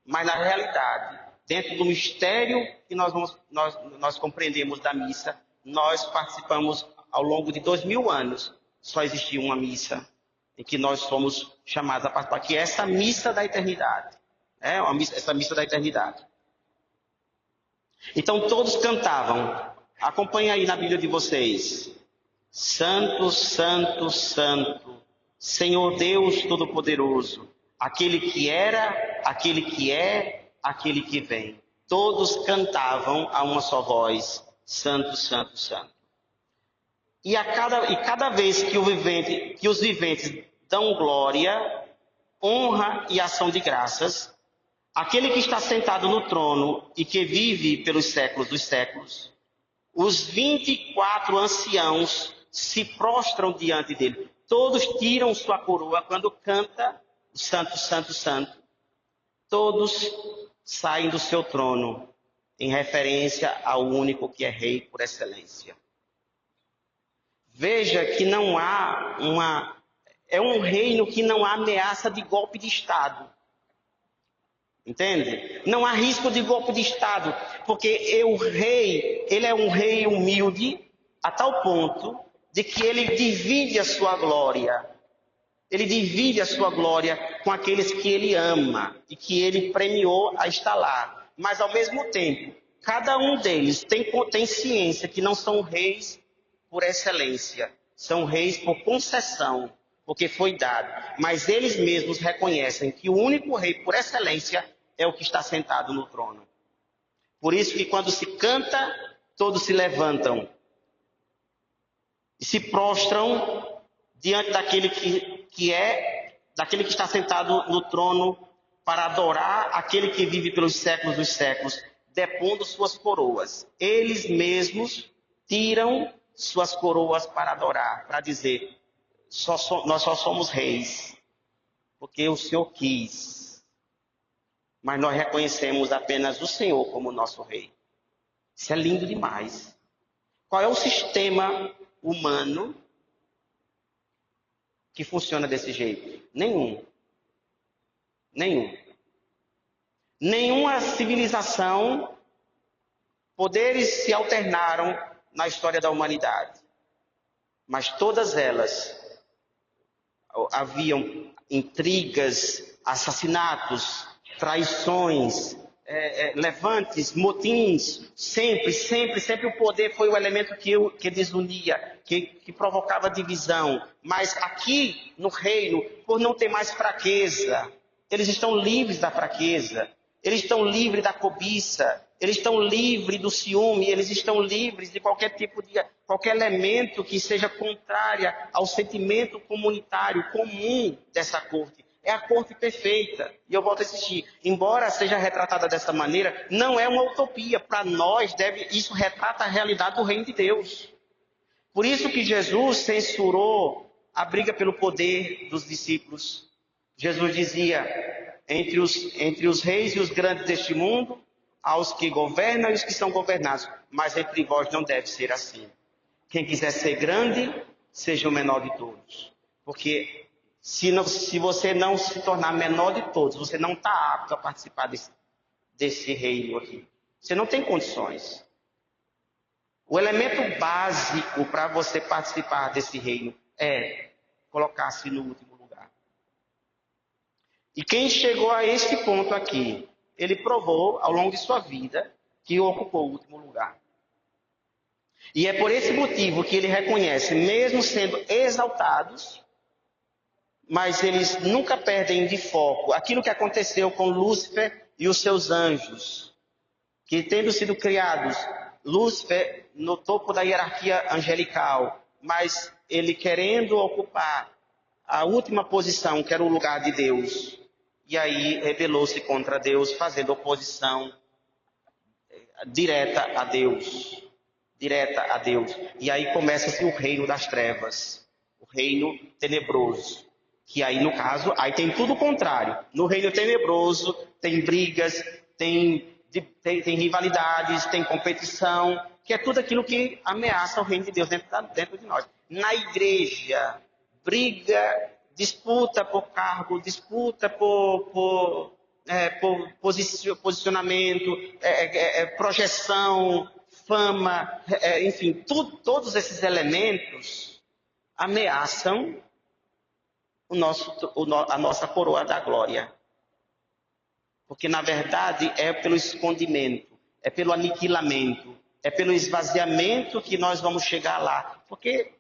Mas na realidade, dentro do mistério que nós compreendemos da missa, nós participamos ao longo de 2000 anos. Só existiu uma missa em que nós somos chamados a participar, que é essa missa da eternidade. Essa missa da eternidade. Então todos cantavam. Acompanha aí na Bíblia de vocês. Santo, Santo, Santo, Senhor Deus Todo-Poderoso, aquele que era, aquele que é, aquele que vem. Todos cantavam a uma só voz, Santo, Santo, Santo. E cada vez que os viventes dão glória, honra e ação de graças, aquele que está sentado no trono e que vive pelos séculos dos séculos, os 24 anciãos se prostram diante dele. Todos tiram sua coroa quando canta o Santo, Santo, Santo. Todos saem do seu trono em referência ao único que é rei por excelência. Veja que não há é um reino que não há ameaça de golpe de Estado. Entende? Não há risco de golpe de Estado, porque o rei, ele é um rei humilde a tal ponto de que ele divide a sua glória. Ele divide a sua glória com aqueles que ele ama e que ele premiou a estar lá. Mas ao mesmo tempo, cada um deles tem ciência que não são reis por excelência, são reis por concessão, porque foi dado. Mas eles mesmos reconhecem que o único rei por excelência é o que está sentado no trono. Por isso que quando se canta, todos se levantam e se prostram diante daquele daquele que está sentado no trono para adorar aquele que vive pelos séculos dos séculos, depondo suas coroas. Eles mesmos tiram suas coroas para adorar, para dizer, nós só somos reis, porque o Senhor quis. Mas nós reconhecemos apenas o Senhor como nosso rei. Isso é lindo demais. Qual é o sistema humano que funciona desse jeito? Nenhum. Nenhuma civilização, poderes se alternaram na história da humanidade. Mas todas elas haviam intrigas, assassinatos, traições, levantes, motins, sempre o poder foi o elemento que desunia, que provocava divisão. Mas aqui no reino, por não ter mais fraqueza, eles estão livres da fraqueza. Eles estão livres da cobiça, eles estão livres do ciúme, eles estão livres de qualquer tipo de, qualquer elemento que seja contrária ao sentimento comunitário comum dessa corte. É a corte perfeita. E eu volto a insistir, embora seja retratada dessa maneira, não é uma utopia. Para nós, isso retrata a realidade do reino de Deus. Por isso que Jesus censurou a briga pelo poder dos discípulos. Jesus dizia, entre os reis e os grandes deste mundo, aos que governam e os que são governados. Mas entre vós não deve ser assim. Quem quiser ser grande, seja o menor de todos. Porque se você não se tornar menor de todos, você não está apto a participar desse reino aqui. Você não tem condições. O elemento básico para você participar desse reino é colocar-se no último lugar. E quem chegou a este ponto aqui, ele provou ao longo de sua vida que ocupou o último lugar. E é por esse motivo que ele reconhece, mesmo sendo exaltados, mas eles nunca perdem de foco aquilo que aconteceu com Lúcifer e os seus anjos, que tendo sido criados, Lúcifer no topo da hierarquia angelical, mas ele querendo ocupar a última posição, que era o lugar de Deus, e aí rebelou-se contra Deus, fazendo oposição direta a Deus. Direta a Deus. E aí começa-se o reino das trevas, o reino tenebroso. Que aí, no caso, aí tem tudo o contrário. No reino tenebroso, tem brigas, tem rivalidades, tem competição, que é tudo aquilo que ameaça o reino de Deus dentro de nós. Na igreja, briga, disputa por cargo, disputa por posicionamento, projeção, fama, enfim, todos esses elementos ameaçam a nossa coroa da glória. Porque, na verdade, é pelo escondimento, é pelo aniquilamento, é pelo esvaziamento que nós vamos chegar lá. Porque,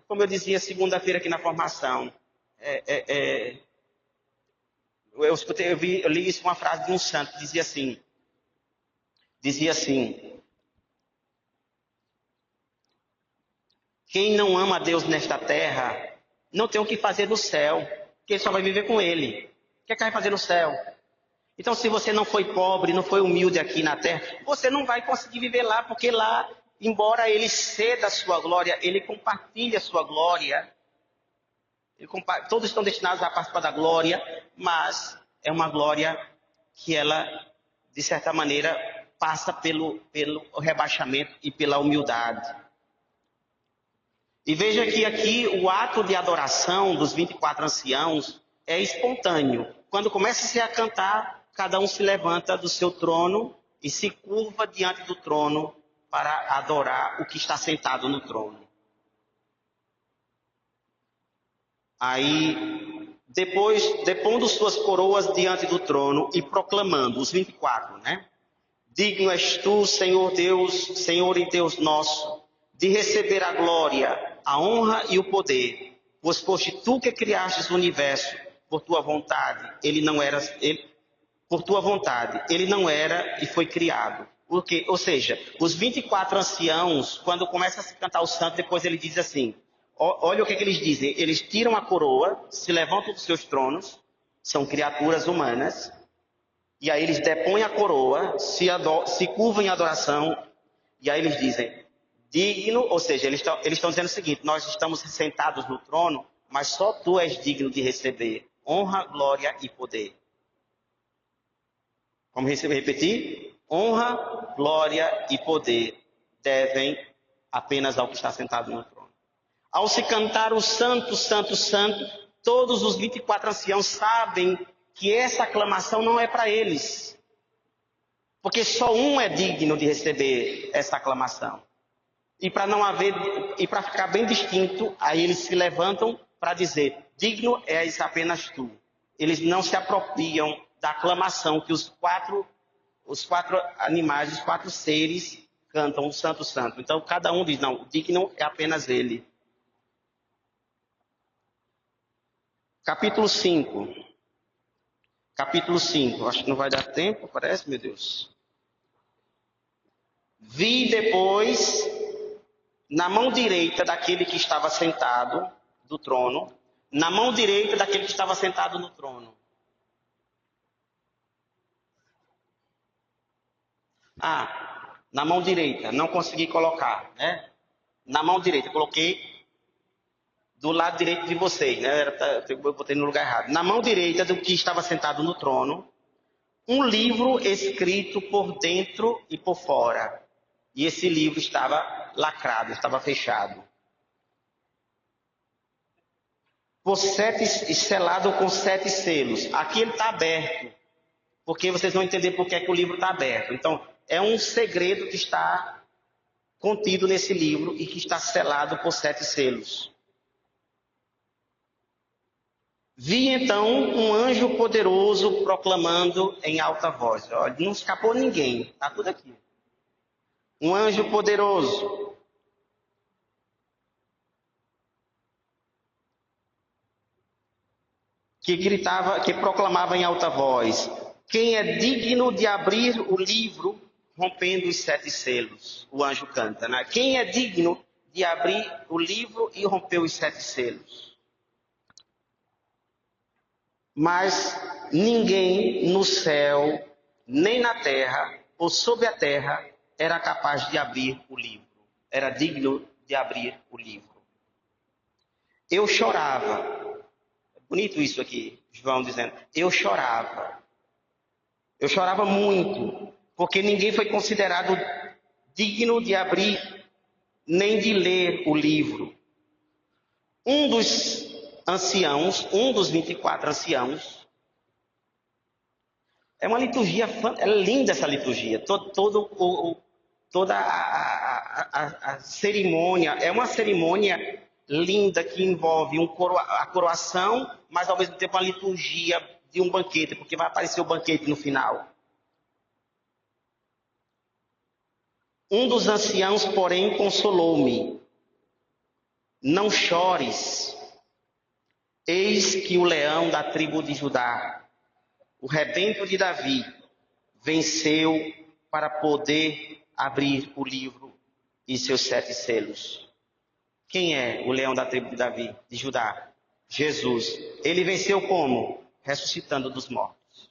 como eu dizia segunda-feira aqui na formação, eu li isso, uma frase de um santo, dizia assim, quem não ama a Deus nesta terra, não tem o que fazer no céu, porque ele só vai viver com ele. O que é que vai fazer no céu? Então, se você não foi pobre, não foi humilde aqui na terra, você não vai conseguir viver lá, porque lá, embora ele ceda a sua glória, ele compartilha a sua glória. Todos estão destinados a participar da glória, mas é uma glória que ela, de certa maneira, passa pelo rebaixamento e pela humildade. E veja que aqui o ato de adoração dos 24 anciãos é espontâneo. Quando começa-se a cantar, cada um se levanta do seu trono e se curva diante do trono para adorar o que está sentado no trono. Aí, depois, depondo suas coroas diante do trono e proclamando, os 24, né? Digno és tu, Senhor Deus, Senhor e Deus nosso, de receber a glória, a honra e o poder, pois foste tu que criastes o universo por tua vontade. Por tua vontade, ele não era e foi criado. Ou seja, os 24 anciãos, quando começa a se cantar o santo, depois ele diz assim, olha o que eles dizem, eles tiram a coroa, se levantam dos seus tronos, são criaturas humanas, e aí eles depõem a coroa, se curvam em adoração, e aí eles dizem, digno, ou seja, eles estão dizendo o seguinte, nós estamos sentados no trono, mas só tu és digno de receber honra, glória e poder. Vamos repetir? Honra, glória e poder devem apenas ao que está sentado no trono. Ao se cantar o santo, santo, santo, todos os 24 anciãos sabem que essa aclamação não é para eles. Porque só um é digno de receber essa aclamação. E para ficar bem distinto, aí eles se levantam para dizer, digno és apenas tu. Eles não se apropriam da aclamação que os quatro animais, os 4 seres cantam o santo, santo. Então cada um diz, não, digno é apenas ele. Capítulo 5. Capítulo 5. Acho que não vai dar tempo, parece, meu Deus. Vi depois, na mão direita daquele que estava sentado do trono, na mão direita daquele que estava sentado no trono. Na mão direita, não consegui colocar, né? Na mão direita, coloquei do lado direito de vocês, né? Eu botei no lugar errado. Na mão direita do que estava sentado no trono, um livro escrito por dentro e por fora. E esse livro estava lacrado, estava fechado. Selado com 7 selos. Aqui ele está aberto, porque vocês vão entender por que o livro está aberto. Então, é um segredo que está contido nesse livro e que está selado por 7 selos. Vi então um anjo poderoso proclamando em alta voz. Olha, não escapou ninguém, está tudo aqui. Um anjo poderoso. Que gritava, que proclamava em alta voz: quem é digno de abrir o livro, rompendo os 7 selos? O anjo canta, né? Quem é digno de abrir o livro e romper os 7 selos? Mas ninguém no céu, nem na terra, ou sob a terra, era capaz de abrir o livro. Era digno de abrir o livro. Eu chorava. Bonito isso aqui, João dizendo. Eu chorava. Eu chorava muito, porque ninguém foi considerado digno de abrir nem de ler o livro. Um dos anciãos, um dos 24 anciãos, é uma liturgia, é linda essa liturgia, toda a cerimônia, é uma cerimônia linda que envolve a coroação, mas ao mesmo tempo a liturgia de um banquete, porque vai aparecer o banquete no final. Um dos anciãos, porém, consolou-me. Não chores, eis que o leão da tribo de Judá, o rebento de Davi, venceu para poder abrir o livro e seus 7 selos. Quem é o leão da tribo de Davi, de Judá? Jesus. Ele venceu como? Ressuscitando dos mortos.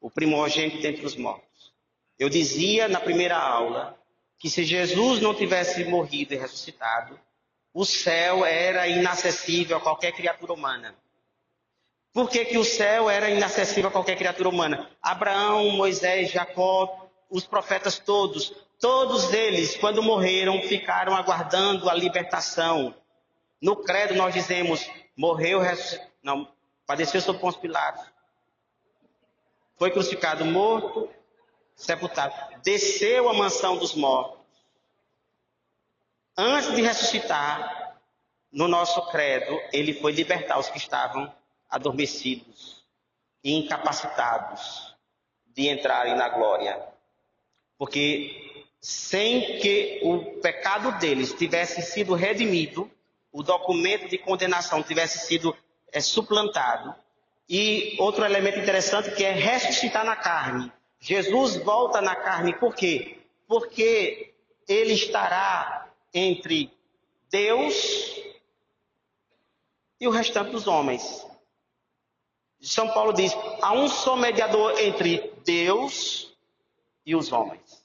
O primogênito dentre os mortos. Eu dizia na primeira aula que se Jesus não tivesse morrido e ressuscitado, o céu era inacessível a qualquer criatura humana. Por que o céu era inacessível a qualquer criatura humana? Abraão, Moisés, Jacó, os profetas todos eles, quando morreram, ficaram aguardando a libertação. No credo nós dizemos, morreu, não, padeceu sob Pôncio Pilatos. Foi crucificado, morto, sepultado. Desceu à mansão dos mortos. Antes de ressuscitar, no nosso credo, ele foi libertar os que estavam adormecidos e incapacitados de entrarem na glória. Porque sem que o pecado deles tivesse sido redimido, o documento de condenação tivesse sido suplantado. E outro elemento interessante que é ressuscitar na carne. Jesus volta na carne, por quê? Porque ele estará entre Deus e o restante dos homens. São Paulo diz, há um só mediador entre Deus e os homens.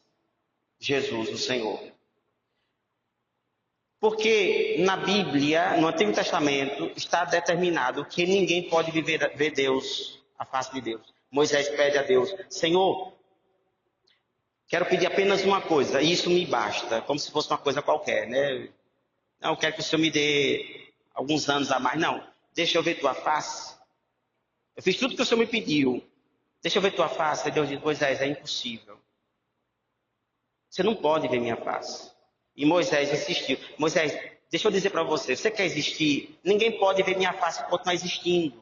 Jesus, o Senhor. Porque na Bíblia, no Antigo Testamento, está determinado que ninguém pode ver Deus, a face de Deus. Moisés pede a Deus, Senhor, quero pedir apenas uma coisa, e isso me basta, como se fosse uma coisa qualquer, né? Não, quero que o Senhor me dê alguns anos a mais. Não, deixa eu ver tua face. Eu fiz tudo que o Senhor me pediu. Deixa eu ver tua face. E Deus diz, Moisés, é impossível. Você não pode ver minha face. E Moisés insistiu. Moisés, deixa eu dizer para você, você quer existir? Ninguém pode ver minha face e continuar existindo.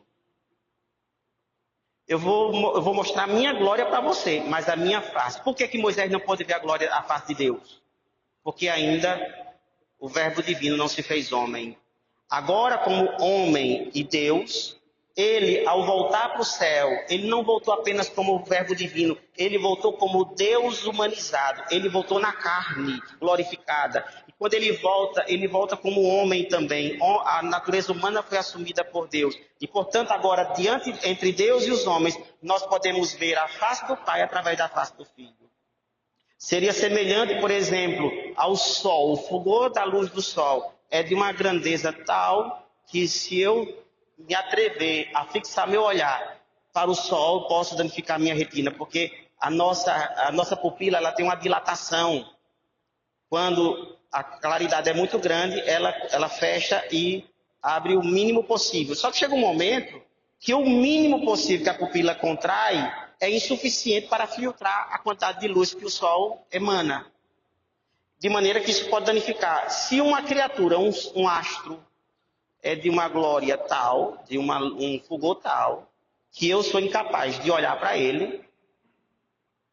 Eu vou mostrar a minha glória para você, mas a minha face. Por que Moisés não pode ver a face de Deus? Porque ainda o verbo divino não se fez homem. Agora, como homem e Deus, Ele, ao voltar para o céu, ele não voltou apenas como o verbo divino, ele voltou como Deus humanizado, ele voltou na carne glorificada. E quando ele volta como homem também. A natureza humana foi assumida por Deus. E, portanto, agora, entre Deus e os homens, nós podemos ver a face do Pai através da face do Filho. Seria semelhante, por exemplo, ao sol. O fulgor da luz do sol é de uma grandeza tal que, se eu me atrever a fixar meu olhar para o sol, posso danificar minha retina, porque a nossa pupila ela tem uma dilatação. Quando a claridade é muito grande, ela fecha e abre o mínimo possível. Só que chega um momento que o mínimo possível que a pupila contrai é insuficiente para filtrar a quantidade de luz que o sol emana. De maneira que isso pode danificar. Se uma criatura, um astro, é de uma glória tal, de um fulgor tal, que eu sou incapaz de olhar para ele,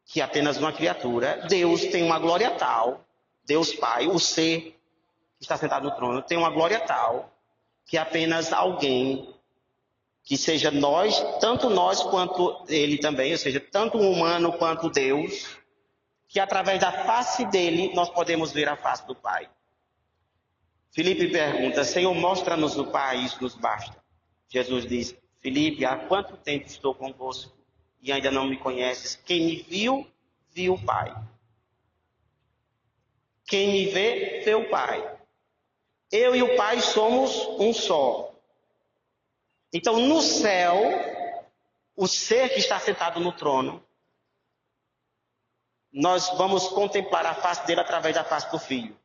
que é apenas uma criatura, Deus tem uma glória tal, Deus Pai, o ser que está sentado no trono, tem uma glória tal, que apenas alguém, que seja nós, tanto nós quanto ele também, ou seja, tanto o humano quanto Deus, que através da face dele nós podemos ver a face do Pai. Filipe pergunta, Senhor, mostra-nos o Pai, isso nos basta. Jesus diz, Filipe, há quanto tempo estou convosco e ainda não me conheces? Quem me viu, viu o Pai. Quem me vê, vê o Pai. Eu e o Pai somos um só. Então, no céu, o ser que está sentado no trono, nós vamos contemplar a face dele através da face do Filho.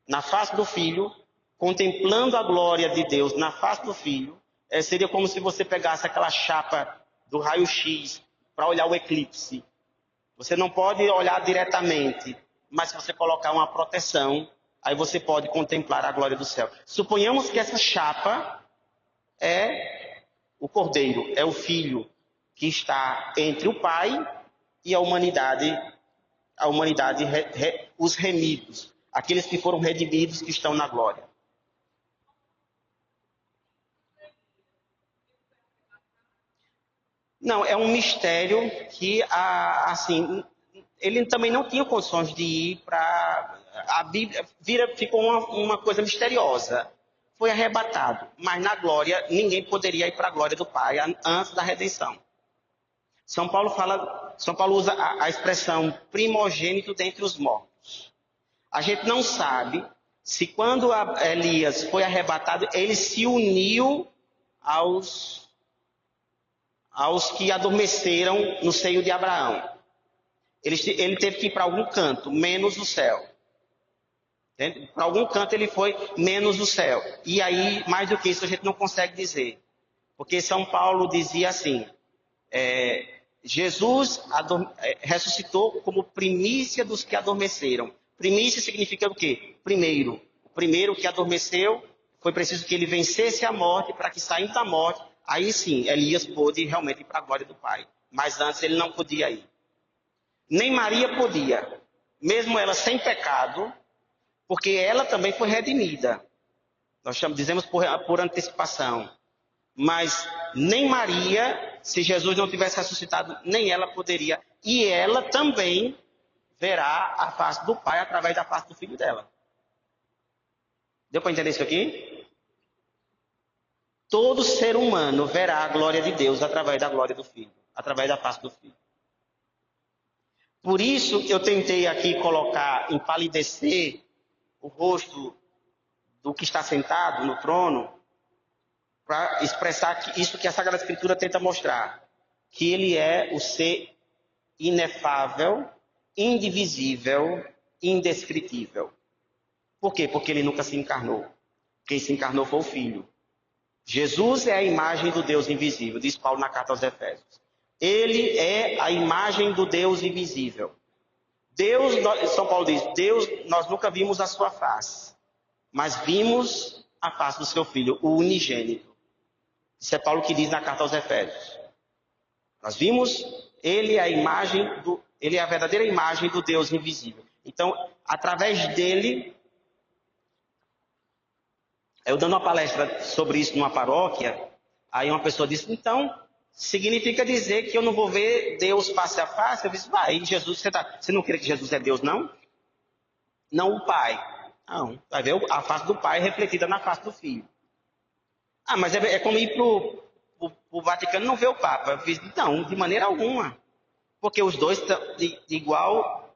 Na face do Filho, contemplando a glória de Deus na face do Filho, seria como se você pegasse aquela chapa do raio-x para olhar o eclipse. Você não pode olhar diretamente, mas se você colocar uma proteção, aí você pode contemplar a glória do céu. Suponhamos que essa chapa é o Cordeiro, é o Filho que está entre o Pai e a humanidade os remidos. Aqueles que foram redimidos, que estão na glória. Não, é um mistério que, assim, ele também não tinha condições de ir para... A Bíblia ficou uma coisa misteriosa. Foi arrebatado, mas na glória, ninguém poderia ir para a glória do Pai antes da redenção. São Paulo usa a expressão primogênito dentre os mortos. A gente não sabe se quando Elias foi arrebatado, ele se uniu aos que adormeceram no seio de Abraão. Ele teve que ir para algum canto, menos o céu. Para algum canto ele foi, menos o céu. E aí, mais do que isso, a gente não consegue dizer. Porque São Paulo dizia assim, Jesus ressuscitou como primícia dos que adormeceram. Primícia significa o quê? Primeiro. O primeiro que adormeceu, foi preciso que ele vencesse a morte, para que saindo da morte, aí sim, Elias pôde realmente ir para a glória do Pai. Mas antes ele não podia ir. Nem Maria podia. Mesmo ela sem pecado, porque ela também foi redimida. Nós dizemos por antecipação. Mas nem Maria, se Jesus não tivesse ressuscitado, nem ela poderia. E ela também verá a face do Pai através da face do Filho dela. Deu para entender isso aqui? Todo ser humano verá a glória de Deus através da glória do Filho, através da face do Filho. Por isso eu tentei aqui empalidecer o rosto do que está sentado no trono, para expressar isso que a Sagrada Escritura tenta mostrar, que ele é o ser inefável, indivisível, indescritível. Por quê? Porque ele nunca se encarnou. Quem se encarnou foi o Filho. Jesus é a imagem do Deus invisível, diz Paulo na carta aos Efésios. Ele é a imagem do Deus invisível. São Paulo diz, Deus, nós nunca vimos a sua face, mas vimos a face do seu Filho, o unigênito. Isso é Paulo que diz na carta aos Efésios. Nós vimos, ele é a verdadeira imagem do Deus invisível. Então, através dele, eu dando uma palestra sobre isso numa paróquia, Aí uma pessoa disse, então, significa dizer que eu não vou ver Deus face a face? Eu disse, vai, Jesus, você não crê que Jesus é Deus, não? Não o Pai. Não, vai ver a face do Pai refletida na face do Filho. Ah, mas é como ir pro Vaticano e não ver o Papa. Eu disse, não, de maneira alguma. Porque os dois estão de igual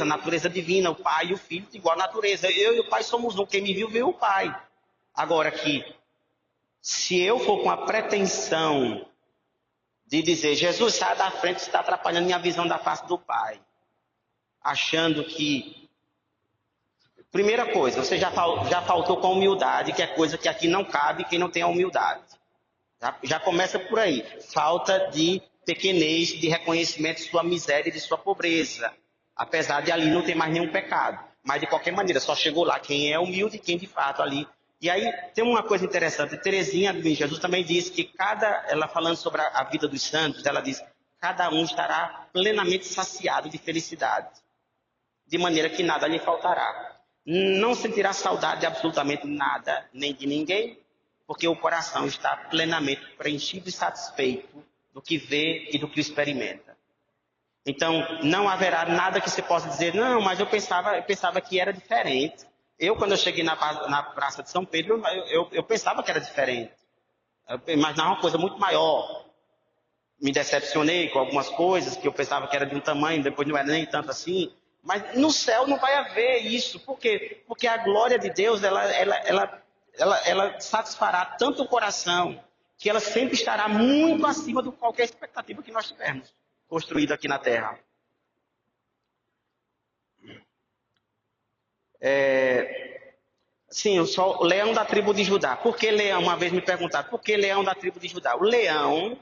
natureza divina, o Pai e o Filho de igual natureza. Eu e o Pai somos um, quem me viu, viu o Pai. Agora que, se eu for com a pretensão de dizer, Jesus, sai da frente, está atrapalhando minha visão da face do Pai. Achando que... Primeira coisa, você já faltou com a humildade, que é coisa que aqui não cabe quem não tem a humildade. Já começa por aí. Falta de pequenez, de reconhecimento de sua miséria e de sua pobreza. Apesar de ali não ter mais nenhum pecado. Mas de qualquer maneira, só chegou lá quem é humilde e quem de fato ali. E aí tem uma coisa interessante. Teresinha de Jesus também disse que ela falando sobre a vida dos santos, ela diz, cada um estará plenamente saciado de felicidade. De maneira que nada lhe faltará. Não sentirá saudade de absolutamente nada, nem de ninguém, porque o coração está plenamente preenchido e satisfeito do que vê e do que experimenta. Então, não haverá nada que você possa dizer, não, mas eu pensava que era diferente. Quando eu cheguei na Praça de São Pedro, eu pensava que era diferente. Eu imaginava uma coisa muito maior. Me decepcionei com algumas coisas que eu pensava que era de um tamanho, depois não era nem tanto assim. Mas no céu não vai haver isso. Por quê? Porque a glória de Deus, ela satisfará tanto o coração, que ela sempre estará muito acima de qualquer expectativa que nós tivermos construída aqui na Terra. Sim, eu sou o leão da tribo de Judá. Por que leão? Uma vez me perguntaram, por que leão da tribo de Judá? O leão,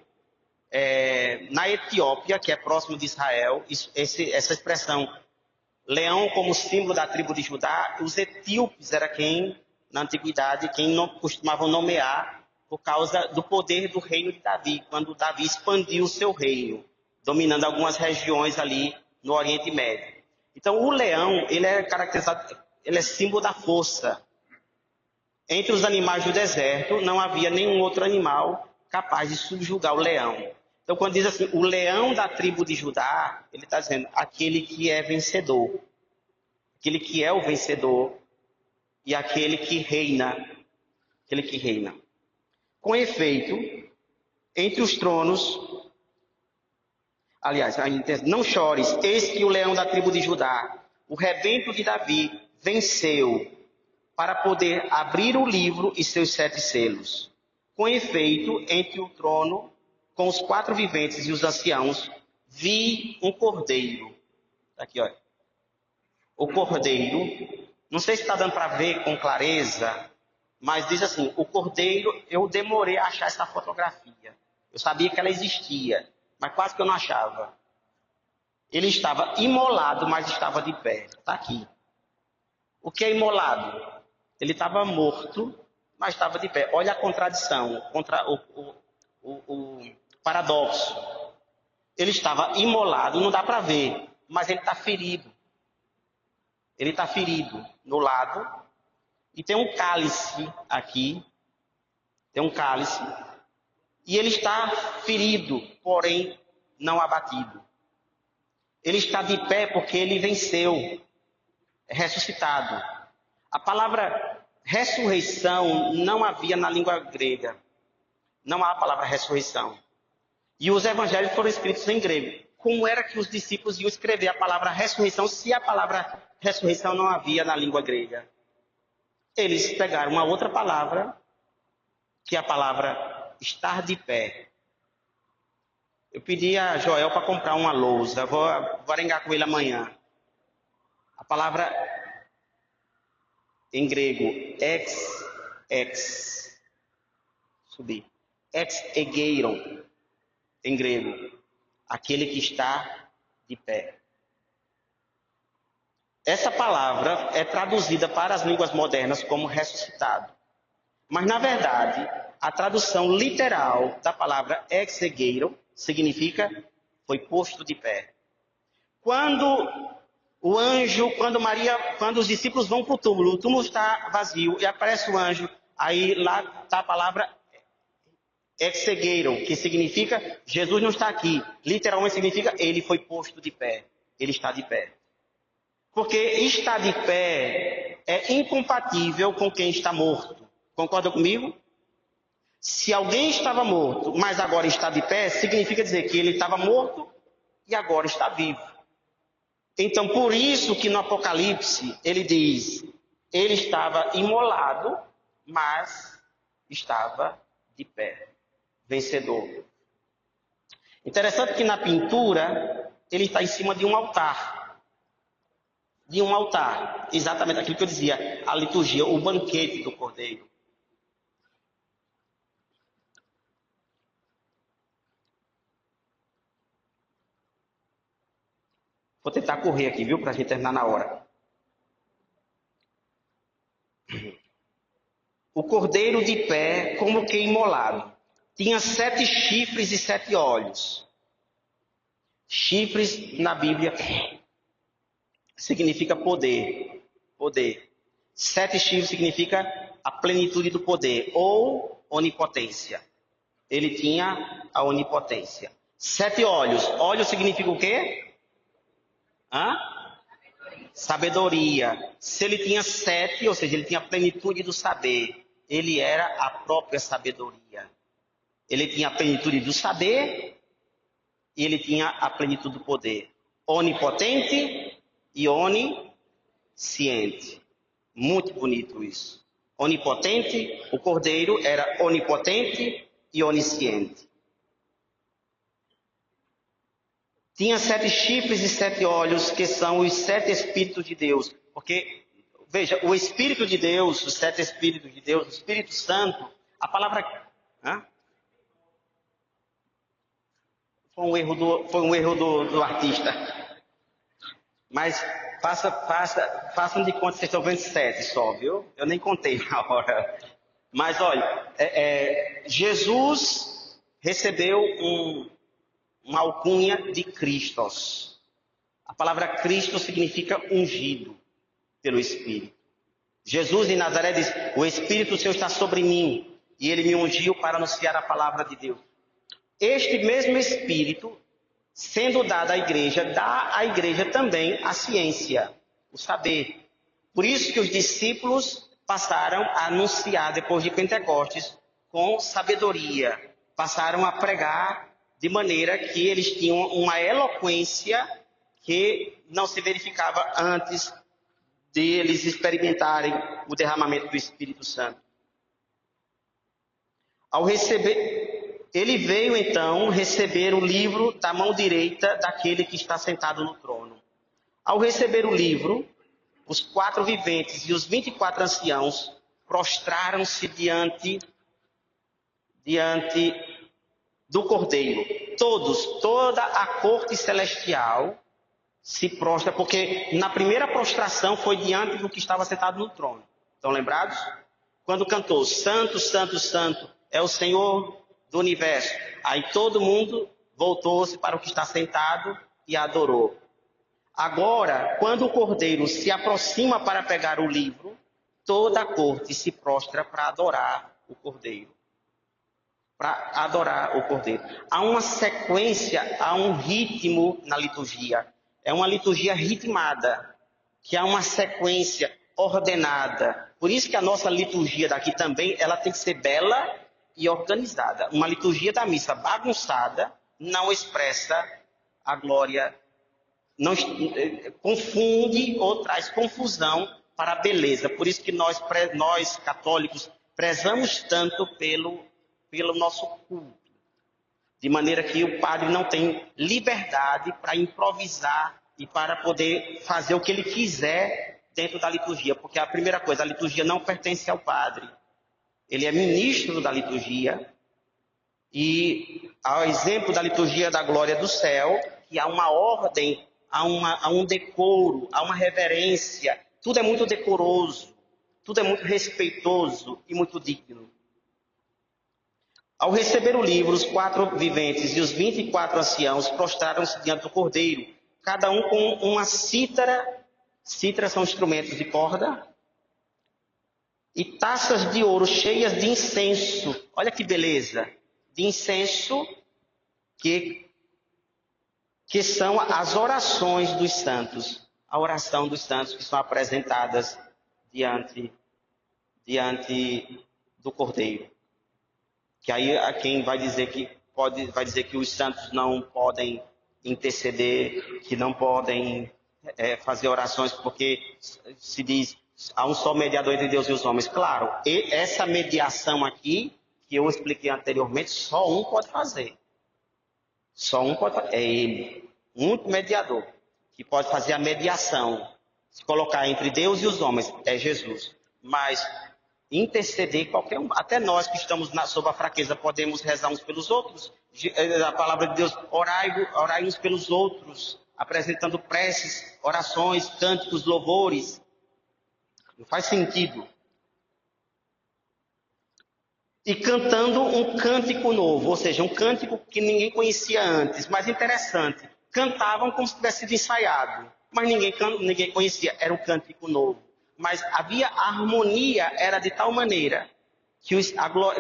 na Etiópia, que é próximo de Israel, essa expressão, leão como símbolo da tribo de Judá, os etíopes era quem, na antiguidade, quem não costumavam nomear por causa do poder do reino de Davi, quando Davi expandiu o seu reino, dominando algumas regiões ali no Oriente Médio. Então, o leão, ele é caracterizado, ele é símbolo da força. Entre os animais do deserto, não havia nenhum outro animal capaz de subjugar o leão. Então, quando diz assim, o leão da tribo de Judá, ele está dizendo, aquele que é vencedor. Aquele que é o vencedor e aquele que reina. Aquele que reina. Com efeito, entre os tronos, aliás, não chores, eis que o leão da tribo de Judá, o rebento de Davi, venceu para poder abrir o livro e seus 7 selos. Com efeito, entre o trono, com os 4 viventes e os anciãos, vi um cordeiro. Aqui, olha. O cordeiro, não sei se está dando para ver com clareza, mas diz assim, o cordeiro, eu demorei a achar essa fotografia. Eu sabia que ela existia, mas quase que eu não achava. Ele estava imolado, mas estava de pé. Está aqui. O que é imolado? Ele estava morto, mas estava de pé. Olha a contradição, o paradoxo. Ele estava imolado, não dá para ver, mas ele está ferido. Ele está ferido no lado. E tem um cálice aqui. Tem um cálice. E ele está ferido, porém não abatido. Ele está de pé porque ele venceu. É ressuscitado. A palavra ressurreição não havia na língua grega. Não há a palavra ressurreição. E os evangelhos foram escritos em grego. Como era que os discípulos iam escrever a palavra ressurreição se a palavra ressurreição não havia na língua grega? Eles pegaram uma outra palavra, que é a palavra estar de pé. Eu pedi a Joel para comprar uma lousa. Vou arengar com ele amanhã. A palavra em grego, exegeiron, em grego, aquele que está de pé. Essa palavra é traduzida para as línguas modernas como ressuscitado. Mas, na verdade, a tradução literal da palavra exegeiron significa foi posto de pé. Quando os discípulos vão para o túmulo está vazio e aparece o anjo, aí lá está a palavra Exegueiro, que significa Jesus não está aqui. Literalmente significa ele foi posto de pé. Ele está de pé. Porque estar de pé é incompatível com quem está morto. Concorda comigo? Se alguém estava morto, mas agora está de pé, significa dizer que ele estava morto e agora está vivo. Então, por isso que no Apocalipse ele diz, ele estava imolado, mas estava de pé, vencedor. Interessante que na pintura, ele está em cima de um altar. De um altar, exatamente aquilo que eu dizia, a liturgia, o banquete do Cordeiro. Vou tentar correr aqui, viu? Para a gente terminar na hora. O cordeiro de pé, como que imolado. Tinha 7 chifres e 7 olhos. Chifres, na Bíblia, significa poder. Poder. 7 chifres significa a plenitude do poder, ou onipotência. Ele tinha a onipotência. 7 olhos. Olhos significa o quê? Sabedoria. Se ele tinha 7, ou seja, ele tinha a plenitude do saber. Ele era a própria sabedoria. Ele tinha a plenitude do saber e ele tinha a plenitude do poder. Onipotente e onisciente. Muito bonito isso. Onipotente, o cordeiro era onipotente e onisciente. Tinha 7 chifres e 7 olhos, que são os 7 Espíritos de Deus. Porque, veja, o Espírito de Deus, os 7 Espíritos de Deus, o Espírito Santo, a palavra... Foi um erro do artista. Mas façam de conta que vocês estão vendo 7 só, viu? Eu nem contei na hora. Mas olha, Jesus recebeu uma alcunha de Cristos. A palavra Cristo significa ungido pelo Espírito. Jesus em Nazaré diz, o Espírito do Senhor está sobre mim e ele me ungiu para anunciar a palavra de Deus. Este mesmo Espírito, sendo dado à igreja, dá à igreja também a ciência, o saber. Por isso que os discípulos passaram a anunciar, depois de Pentecostes, com sabedoria. Passaram a pregar de maneira que eles tinham uma eloquência que não se verificava antes deles experimentarem o derramamento do Espírito Santo. Ao receber, ele veio então receber o livro da mão direita daquele que está sentado no trono. Ao receber o livro, os 4 viventes e os 24 anciãos prostraram-se diante do Cordeiro. Toda a corte celestial se prostra, porque na primeira prostração foi diante do que estava sentado no trono. Estão lembrados? Quando cantou, Santo, Santo, Santo, é o Senhor do universo. Aí todo mundo voltou-se para o que está sentado e adorou. Agora, quando o Cordeiro se aproxima para pegar o livro, toda a corte se prostra para adorar o Cordeiro. Para adorar o Cordeiro. Há uma sequência, há um ritmo na liturgia. É uma liturgia ritmada, que há uma sequência ordenada. Por isso que a nossa liturgia daqui também, ela tem que ser bela e organizada. Uma liturgia da missa bagunçada não expressa a glória, não confunde ou traz confusão para a beleza. Por isso que nós católicos prezamos tanto pelo nosso culto, de maneira que o padre não tem liberdade para improvisar e para poder fazer o que ele quiser dentro da liturgia, porque a primeira coisa, a liturgia não pertence ao padre, ele é ministro da liturgia, e ao exemplo da liturgia da glória do céu, que há uma ordem, há um decoro, há uma reverência, tudo é muito decoroso, tudo é muito respeitoso e muito digno. Ao receber o livro, os 4 viventes e os 24 anciãos prostraram-se diante do Cordeiro, cada um com uma cítara. Cítaras são instrumentos de corda. E taças de ouro cheias de incenso. Olha que beleza! de incenso, que são as orações dos santos, a oração dos santos que são apresentadas diante do Cordeiro. Que aí há quem vai dizer que os santos não podem interceder, que não podem fazer orações, porque se diz há um só mediador entre Deus e os homens. Claro, e essa mediação aqui, que eu expliquei anteriormente, só um pode fazer. Só um pode fazer. É ele, um único mediador, que pode fazer a mediação, se colocar entre Deus e os homens, é Jesus. Mas interceder qualquer um, até nós que estamos sob a fraqueza, podemos rezar uns pelos outros. A palavra de Deus, orai uns pelos outros, apresentando preces, orações, cânticos, louvores. Não faz sentido. E cantando um cântico novo, ou seja, um cântico que ninguém conhecia antes, mas interessante. Cantavam como se tivesse sido ensaiado, mas ninguém conhecia, era um cântico novo. Mas havia a harmonia, era de tal maneira que,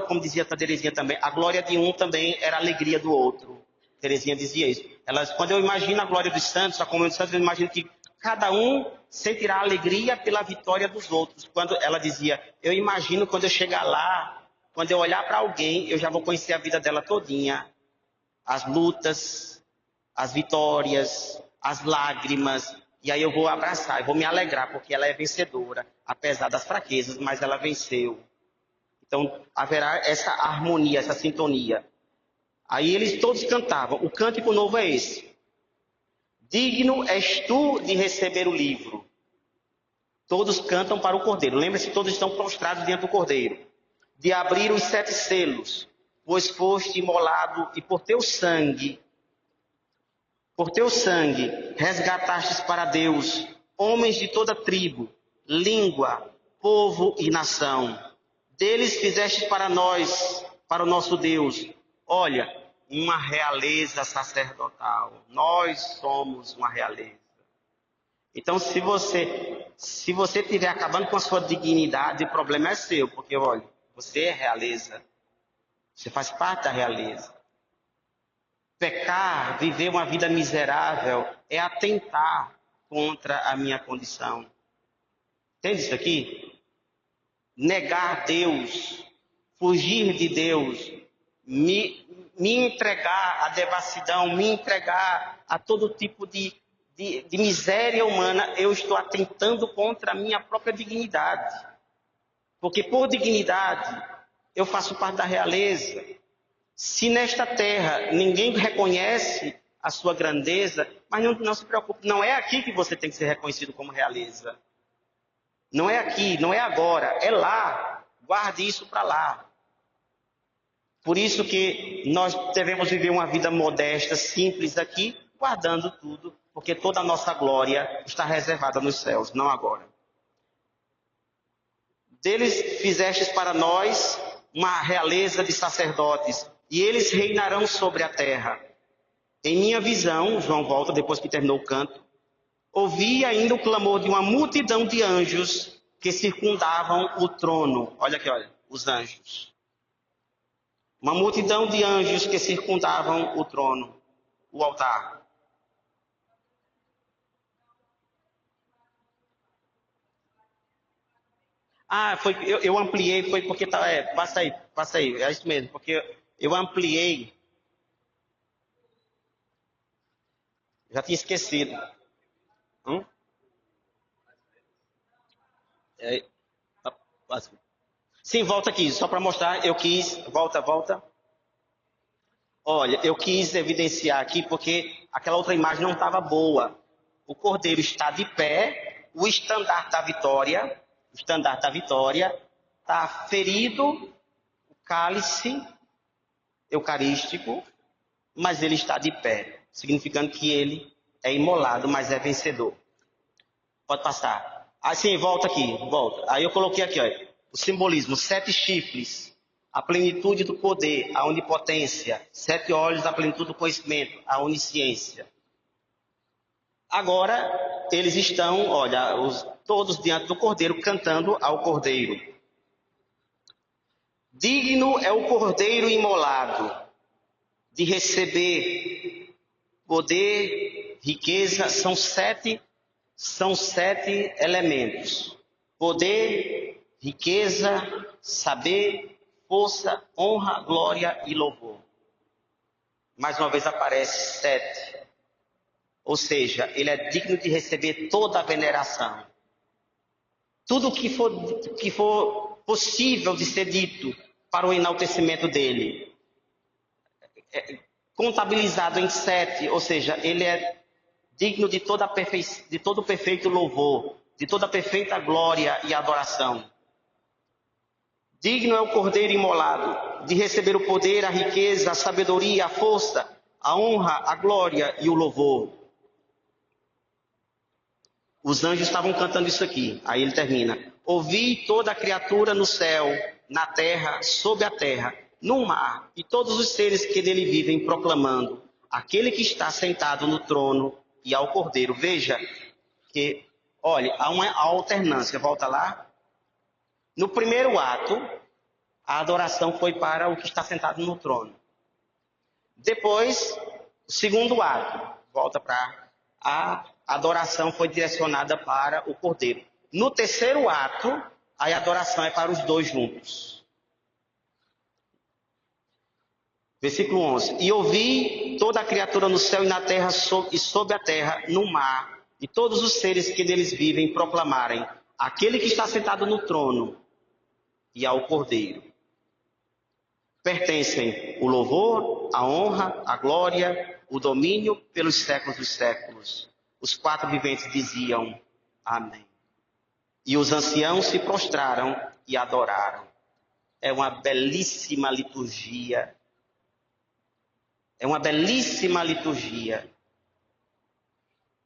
como dizia a Terezinha também, a glória de um também era a alegria do outro. Terezinha dizia isso. Quando eu imagino a glória dos santos, a comunhão dos santos, eu imagino que cada um sentirá alegria pela vitória dos outros. Quando ela dizia, eu imagino quando eu chegar lá, quando eu olhar para alguém, eu já vou conhecer a vida dela todinha. As lutas, as vitórias, as lágrimas. E aí eu vou abraçar, eu vou me alegrar, porque ela é vencedora, apesar das fraquezas, mas ela venceu. Então haverá essa harmonia, essa sintonia. Aí eles todos cantavam. O cântico novo é esse. Digno és tu de receber o livro. Todos cantam para o Cordeiro. Lembre-se, todos estão prostrados diante do Cordeiro. De abrir os 7 selos, pois foste imolado e por teu sangue, resgatastes para Deus homens de toda tribo, língua, povo e nação. Deles fizeste para nós, para o nosso Deus, olha, uma realeza sacerdotal. Nós somos uma realeza. Então, se você estiver acabando com a sua dignidade, o problema é seu, porque, olha, você é realeza. Você faz parte da realeza. Pecar, viver uma vida miserável, é atentar contra a minha condição. Entende isso aqui? Negar Deus, fugir de Deus, me entregar à devassidão, me entregar a todo tipo de miséria humana, eu estou atentando contra a minha própria dignidade. Porque por dignidade, eu faço parte da realeza. Se nesta terra ninguém reconhece a sua grandeza, mas não se preocupe, não é aqui que você tem que ser reconhecido como realeza. Não é aqui, não é agora, é lá. Guarde isso para lá. Por isso que nós devemos viver uma vida modesta, simples aqui, guardando tudo, porque toda a nossa glória está reservada nos céus, não agora. Deles fizestes para nós uma realeza de sacerdotes, e eles reinarão sobre a terra. Em minha visão, João volta depois que terminou o canto, ouvi ainda o clamor de uma multidão de anjos que circundavam o trono. Olha aqui, olha, os anjos. Uma multidão de anjos que circundavam o trono, o altar. Ah, eu ampliei, foi porque tá, passa aí, é isso mesmo, porque eu ampliei, já tinha esquecido. É, sim, volta aqui, só para mostrar, eu quis, volta. Olha, eu quis evidenciar aqui porque aquela outra imagem não estava boa. O cordeiro está de pé, o estandarte da vitória está ferido, o cálice eucarístico, mas ele está de pé, significando que ele é imolado, mas é vencedor. Pode passar. Assim, volta aqui, volta. Aí eu coloquei aqui, olha, o simbolismo, 7 chifres, a plenitude do poder, a onipotência, 7 olhos, a plenitude do conhecimento, a onisciência. Agora, eles estão, olha, todos diante do Cordeiro, cantando ao Cordeiro. Digno é o Cordeiro imolado, de receber poder, riqueza, são sete elementos. Poder, riqueza, saber, força, honra, glória e louvor. Mais uma vez aparece 7. Ou seja, ele é digno de receber toda a veneração. Tudo que for possível de ser dito para o enaltecimento dele. Contabilizado em 7, ou seja, ele é digno de todo o perfeito louvor, de toda a perfeita glória e adoração. Digno é o Cordeiro imolado de receber o poder, a riqueza, a sabedoria, a força, a honra, a glória e o louvor. Os anjos estavam cantando isso aqui. Aí ele termina. Ouvi toda a criatura no céu, na terra, sob a terra, no mar, e todos os seres que nele vivem proclamando, aquele que está sentado no trono e ao Cordeiro. Veja que, olha, há uma alternância. Volta lá. No primeiro ato, a adoração foi para o que está sentado no trono. Depois, o segundo ato, volta para a adoração foi direcionada para o Cordeiro. No terceiro ato, a adoração é para os dois juntos. Versículo 11. E ouvi toda a criatura no céu e na terra e sob a terra, no mar, e todos os seres que neles vivem proclamarem, aquele que está sentado no trono e ao Cordeiro. Pertencem o louvor, a honra, a glória, o domínio pelos séculos dos séculos. Os 4 viventes diziam amém. E os anciãos se prostraram e adoraram. É uma belíssima liturgia. É uma belíssima liturgia.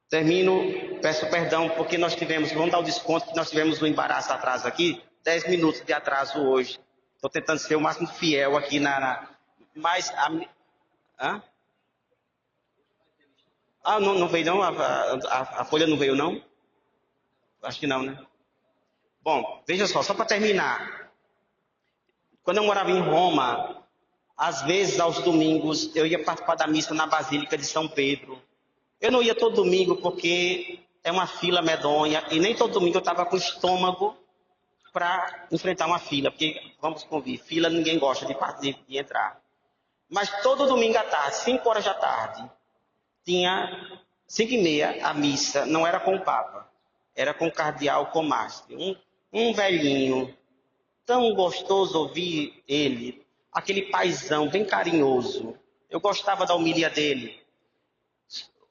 Termino, peço perdão porque nós tivemos, vamos dar o desconto que nós tivemos um embaraço atrás aqui, 10 minutos de atraso hoje. Estou tentando ser o máximo fiel aqui mas não veio não? A folha não veio não? Acho que não, né? Bom, veja só para terminar. Quando eu morava em Roma, às vezes aos domingos eu ia participar da missa na Basílica de São Pedro. Eu não ia todo domingo porque é uma fila medonha e nem todo domingo eu estava com estômago para enfrentar uma fila, porque, vamos convir, fila ninguém gosta de entrar. Mas todo domingo à tarde, 5 horas da tarde, tinha 5h30 a missa, não era com o Papa, era com o cardeal Comastri, um velhinho, tão gostoso ouvir ele, aquele paizão bem carinhoso. Eu gostava da homilia dele.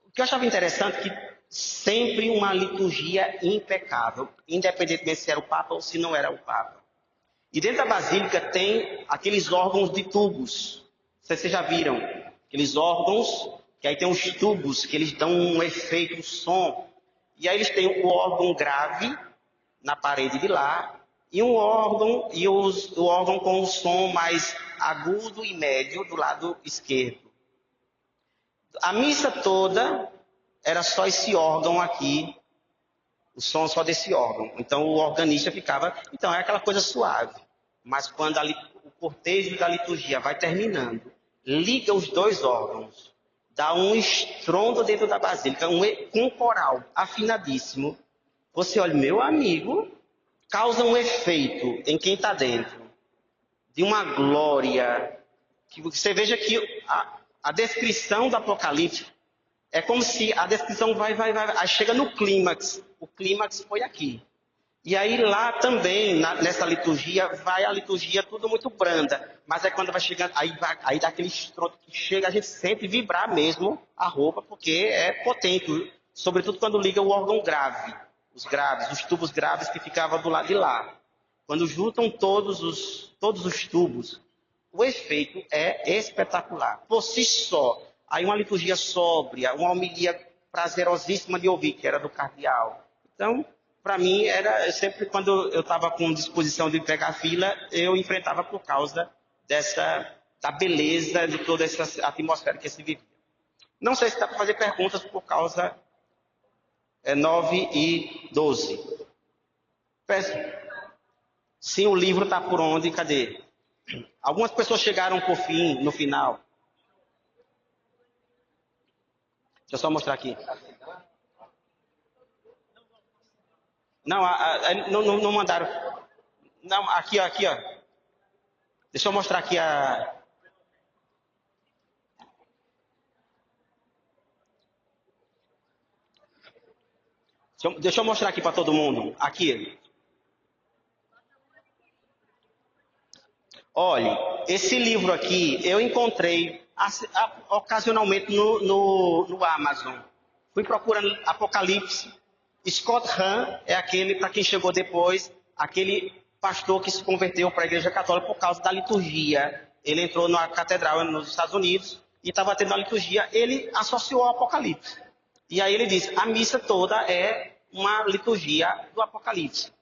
O que eu achava interessante é que sempre uma liturgia impecável, independentemente se era o Papa ou se não era o Papa. E dentro da Basílica tem aqueles órgãos de tubos. Vocês já viram? Aqueles órgãos, que aí tem uns tubos que eles dão um efeito, um som. E aí eles têm o órgão grave na parede de lá, e o órgão com o som mais agudo e médio do lado esquerdo. A missa toda era só esse órgão aqui, o som só desse órgão. Então o organista ficava, então é aquela coisa suave. Mas quando o cortejo da liturgia vai terminando, liga os dois órgãos, dá um estrondo dentro da basílica, com um coral afinadíssimo. Você olha, meu amigo, causa um efeito em quem está dentro, de uma glória, que você veja que a descrição do Apocalipse é como se a descrição vai, aí chega no clímax. O clímax foi aqui. E aí lá também, nessa liturgia, vai a liturgia tudo muito branda. Mas é quando vai chegando, aí dá aquele estrondo que chega, a gente sente vibrar mesmo a roupa, porque é potente. Sobretudo quando liga o órgão grave. Os graves, os tubos graves que ficavam do lado de lá. Quando juntam todos os tubos, o efeito é espetacular. Por si só. Aí uma liturgia sóbria, uma homilia prazerosíssima de ouvir, que era do cardeal. Então, para mim, sempre quando eu estava com disposição de pegar fila, eu enfrentava por causa da beleza de toda essa atmosfera que se vivia. Não sei se dá para fazer perguntas por causa 9 e 12. Sim, o livro está por onde? Cadê? Algumas pessoas chegaram por fim, no final. eu só mostrar aqui. Não, não mandaram. Não, aqui, ó, aqui, ó. Deixa eu mostrar aqui a... Deixa eu mostrar aqui para todo mundo. Aqui. Olha, esse livro aqui eu encontrei ocasionalmente no Amazon. Fui procurando Apocalipse. Scott Hahn é aquele, para quem chegou depois, aquele pastor que se converteu para a Igreja Católica por causa da liturgia. Ele entrou na catedral nos Estados Unidos e estava tendo a liturgia. Ele associou ao Apocalipse. E aí ele disse, a missa toda é uma liturgia do Apocalipse.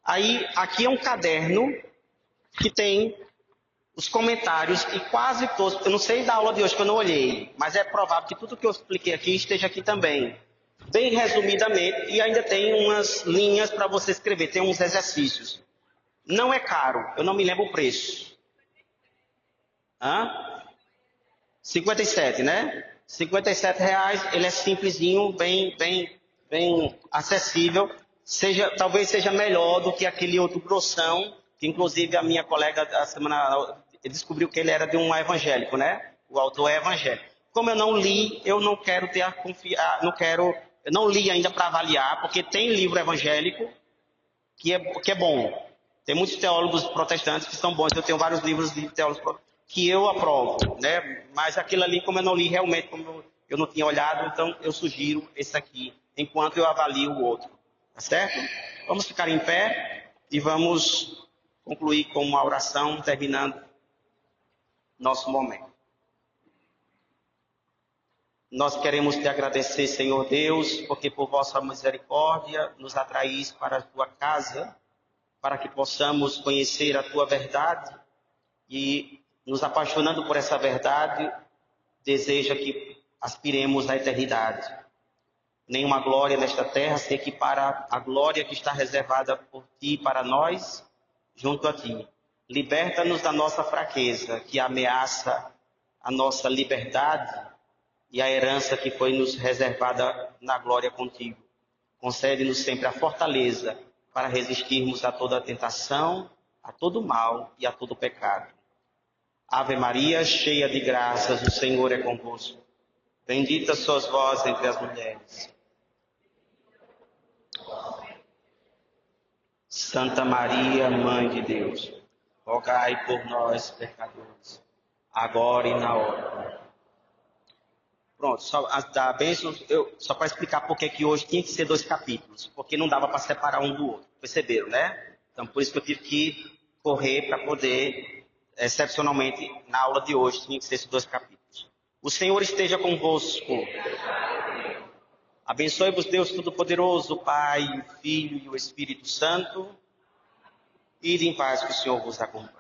Aí, aqui é um caderno que tem os comentários e quase todos, eu não sei da aula de hoje que eu não olhei, mas é provável que tudo que eu expliquei aqui esteja aqui também. Bem resumidamente, e ainda tem umas linhas para você escrever, tem uns exercícios. Não é caro, eu não me lembro o preço. 57, né? R$57, ele é simplesinho, bem acessível. Talvez seja melhor do que aquele outro grossão, que inclusive a minha colega a semana descobriu que ele era de um evangélico, né? O autor é evangélico. Como eu não li, eu não quero ter eu não li ainda para avaliar, porque tem livro evangélico que é bom. Tem muitos teólogos protestantes que são bons. Eu tenho vários livros de teólogos que eu aprovo, né? Mas aquilo ali, como eu não li realmente, como eu não tinha olhado, então eu sugiro esse aqui, enquanto eu avalio o outro. Tá certo? Vamos ficar em pé e vamos concluir com uma oração, terminando nosso momento. Nós queremos te agradecer, Senhor Deus, porque por vossa misericórdia nos atraís para a tua casa, para que possamos conhecer a tua verdade e, nos apaixonando por essa verdade, deseja que aspiremos à eternidade. Nenhuma glória nesta terra se equipara à glória que está reservada por ti para nós, junto a ti. Liberta-nos da nossa fraqueza, que ameaça a nossa liberdade e a herança que foi nos reservada na glória contigo. Concede-nos sempre a fortaleza para resistirmos a toda tentação, a todo mal e a todo pecado. Ave Maria, cheia de graças, o Senhor é convosco. Bendita sois vós entre as mulheres. Santa Maria, Mãe de Deus, rogai por nós, pecadores, agora e na hora. Pronto, só da bênção, só para explicar por que hoje tinha que ser 2 capítulos, porque não dava para separar um do outro, perceberam, né? Então, por isso que eu tive que correr para poder, excepcionalmente, na aula de hoje, tinha que ser esses 2 capítulos. O Senhor esteja convosco. Abençoe-vos Deus Todo-Poderoso, o Pai, o Filho e o Espírito Santo. Ide em paz, que o Senhor vos acompanhe.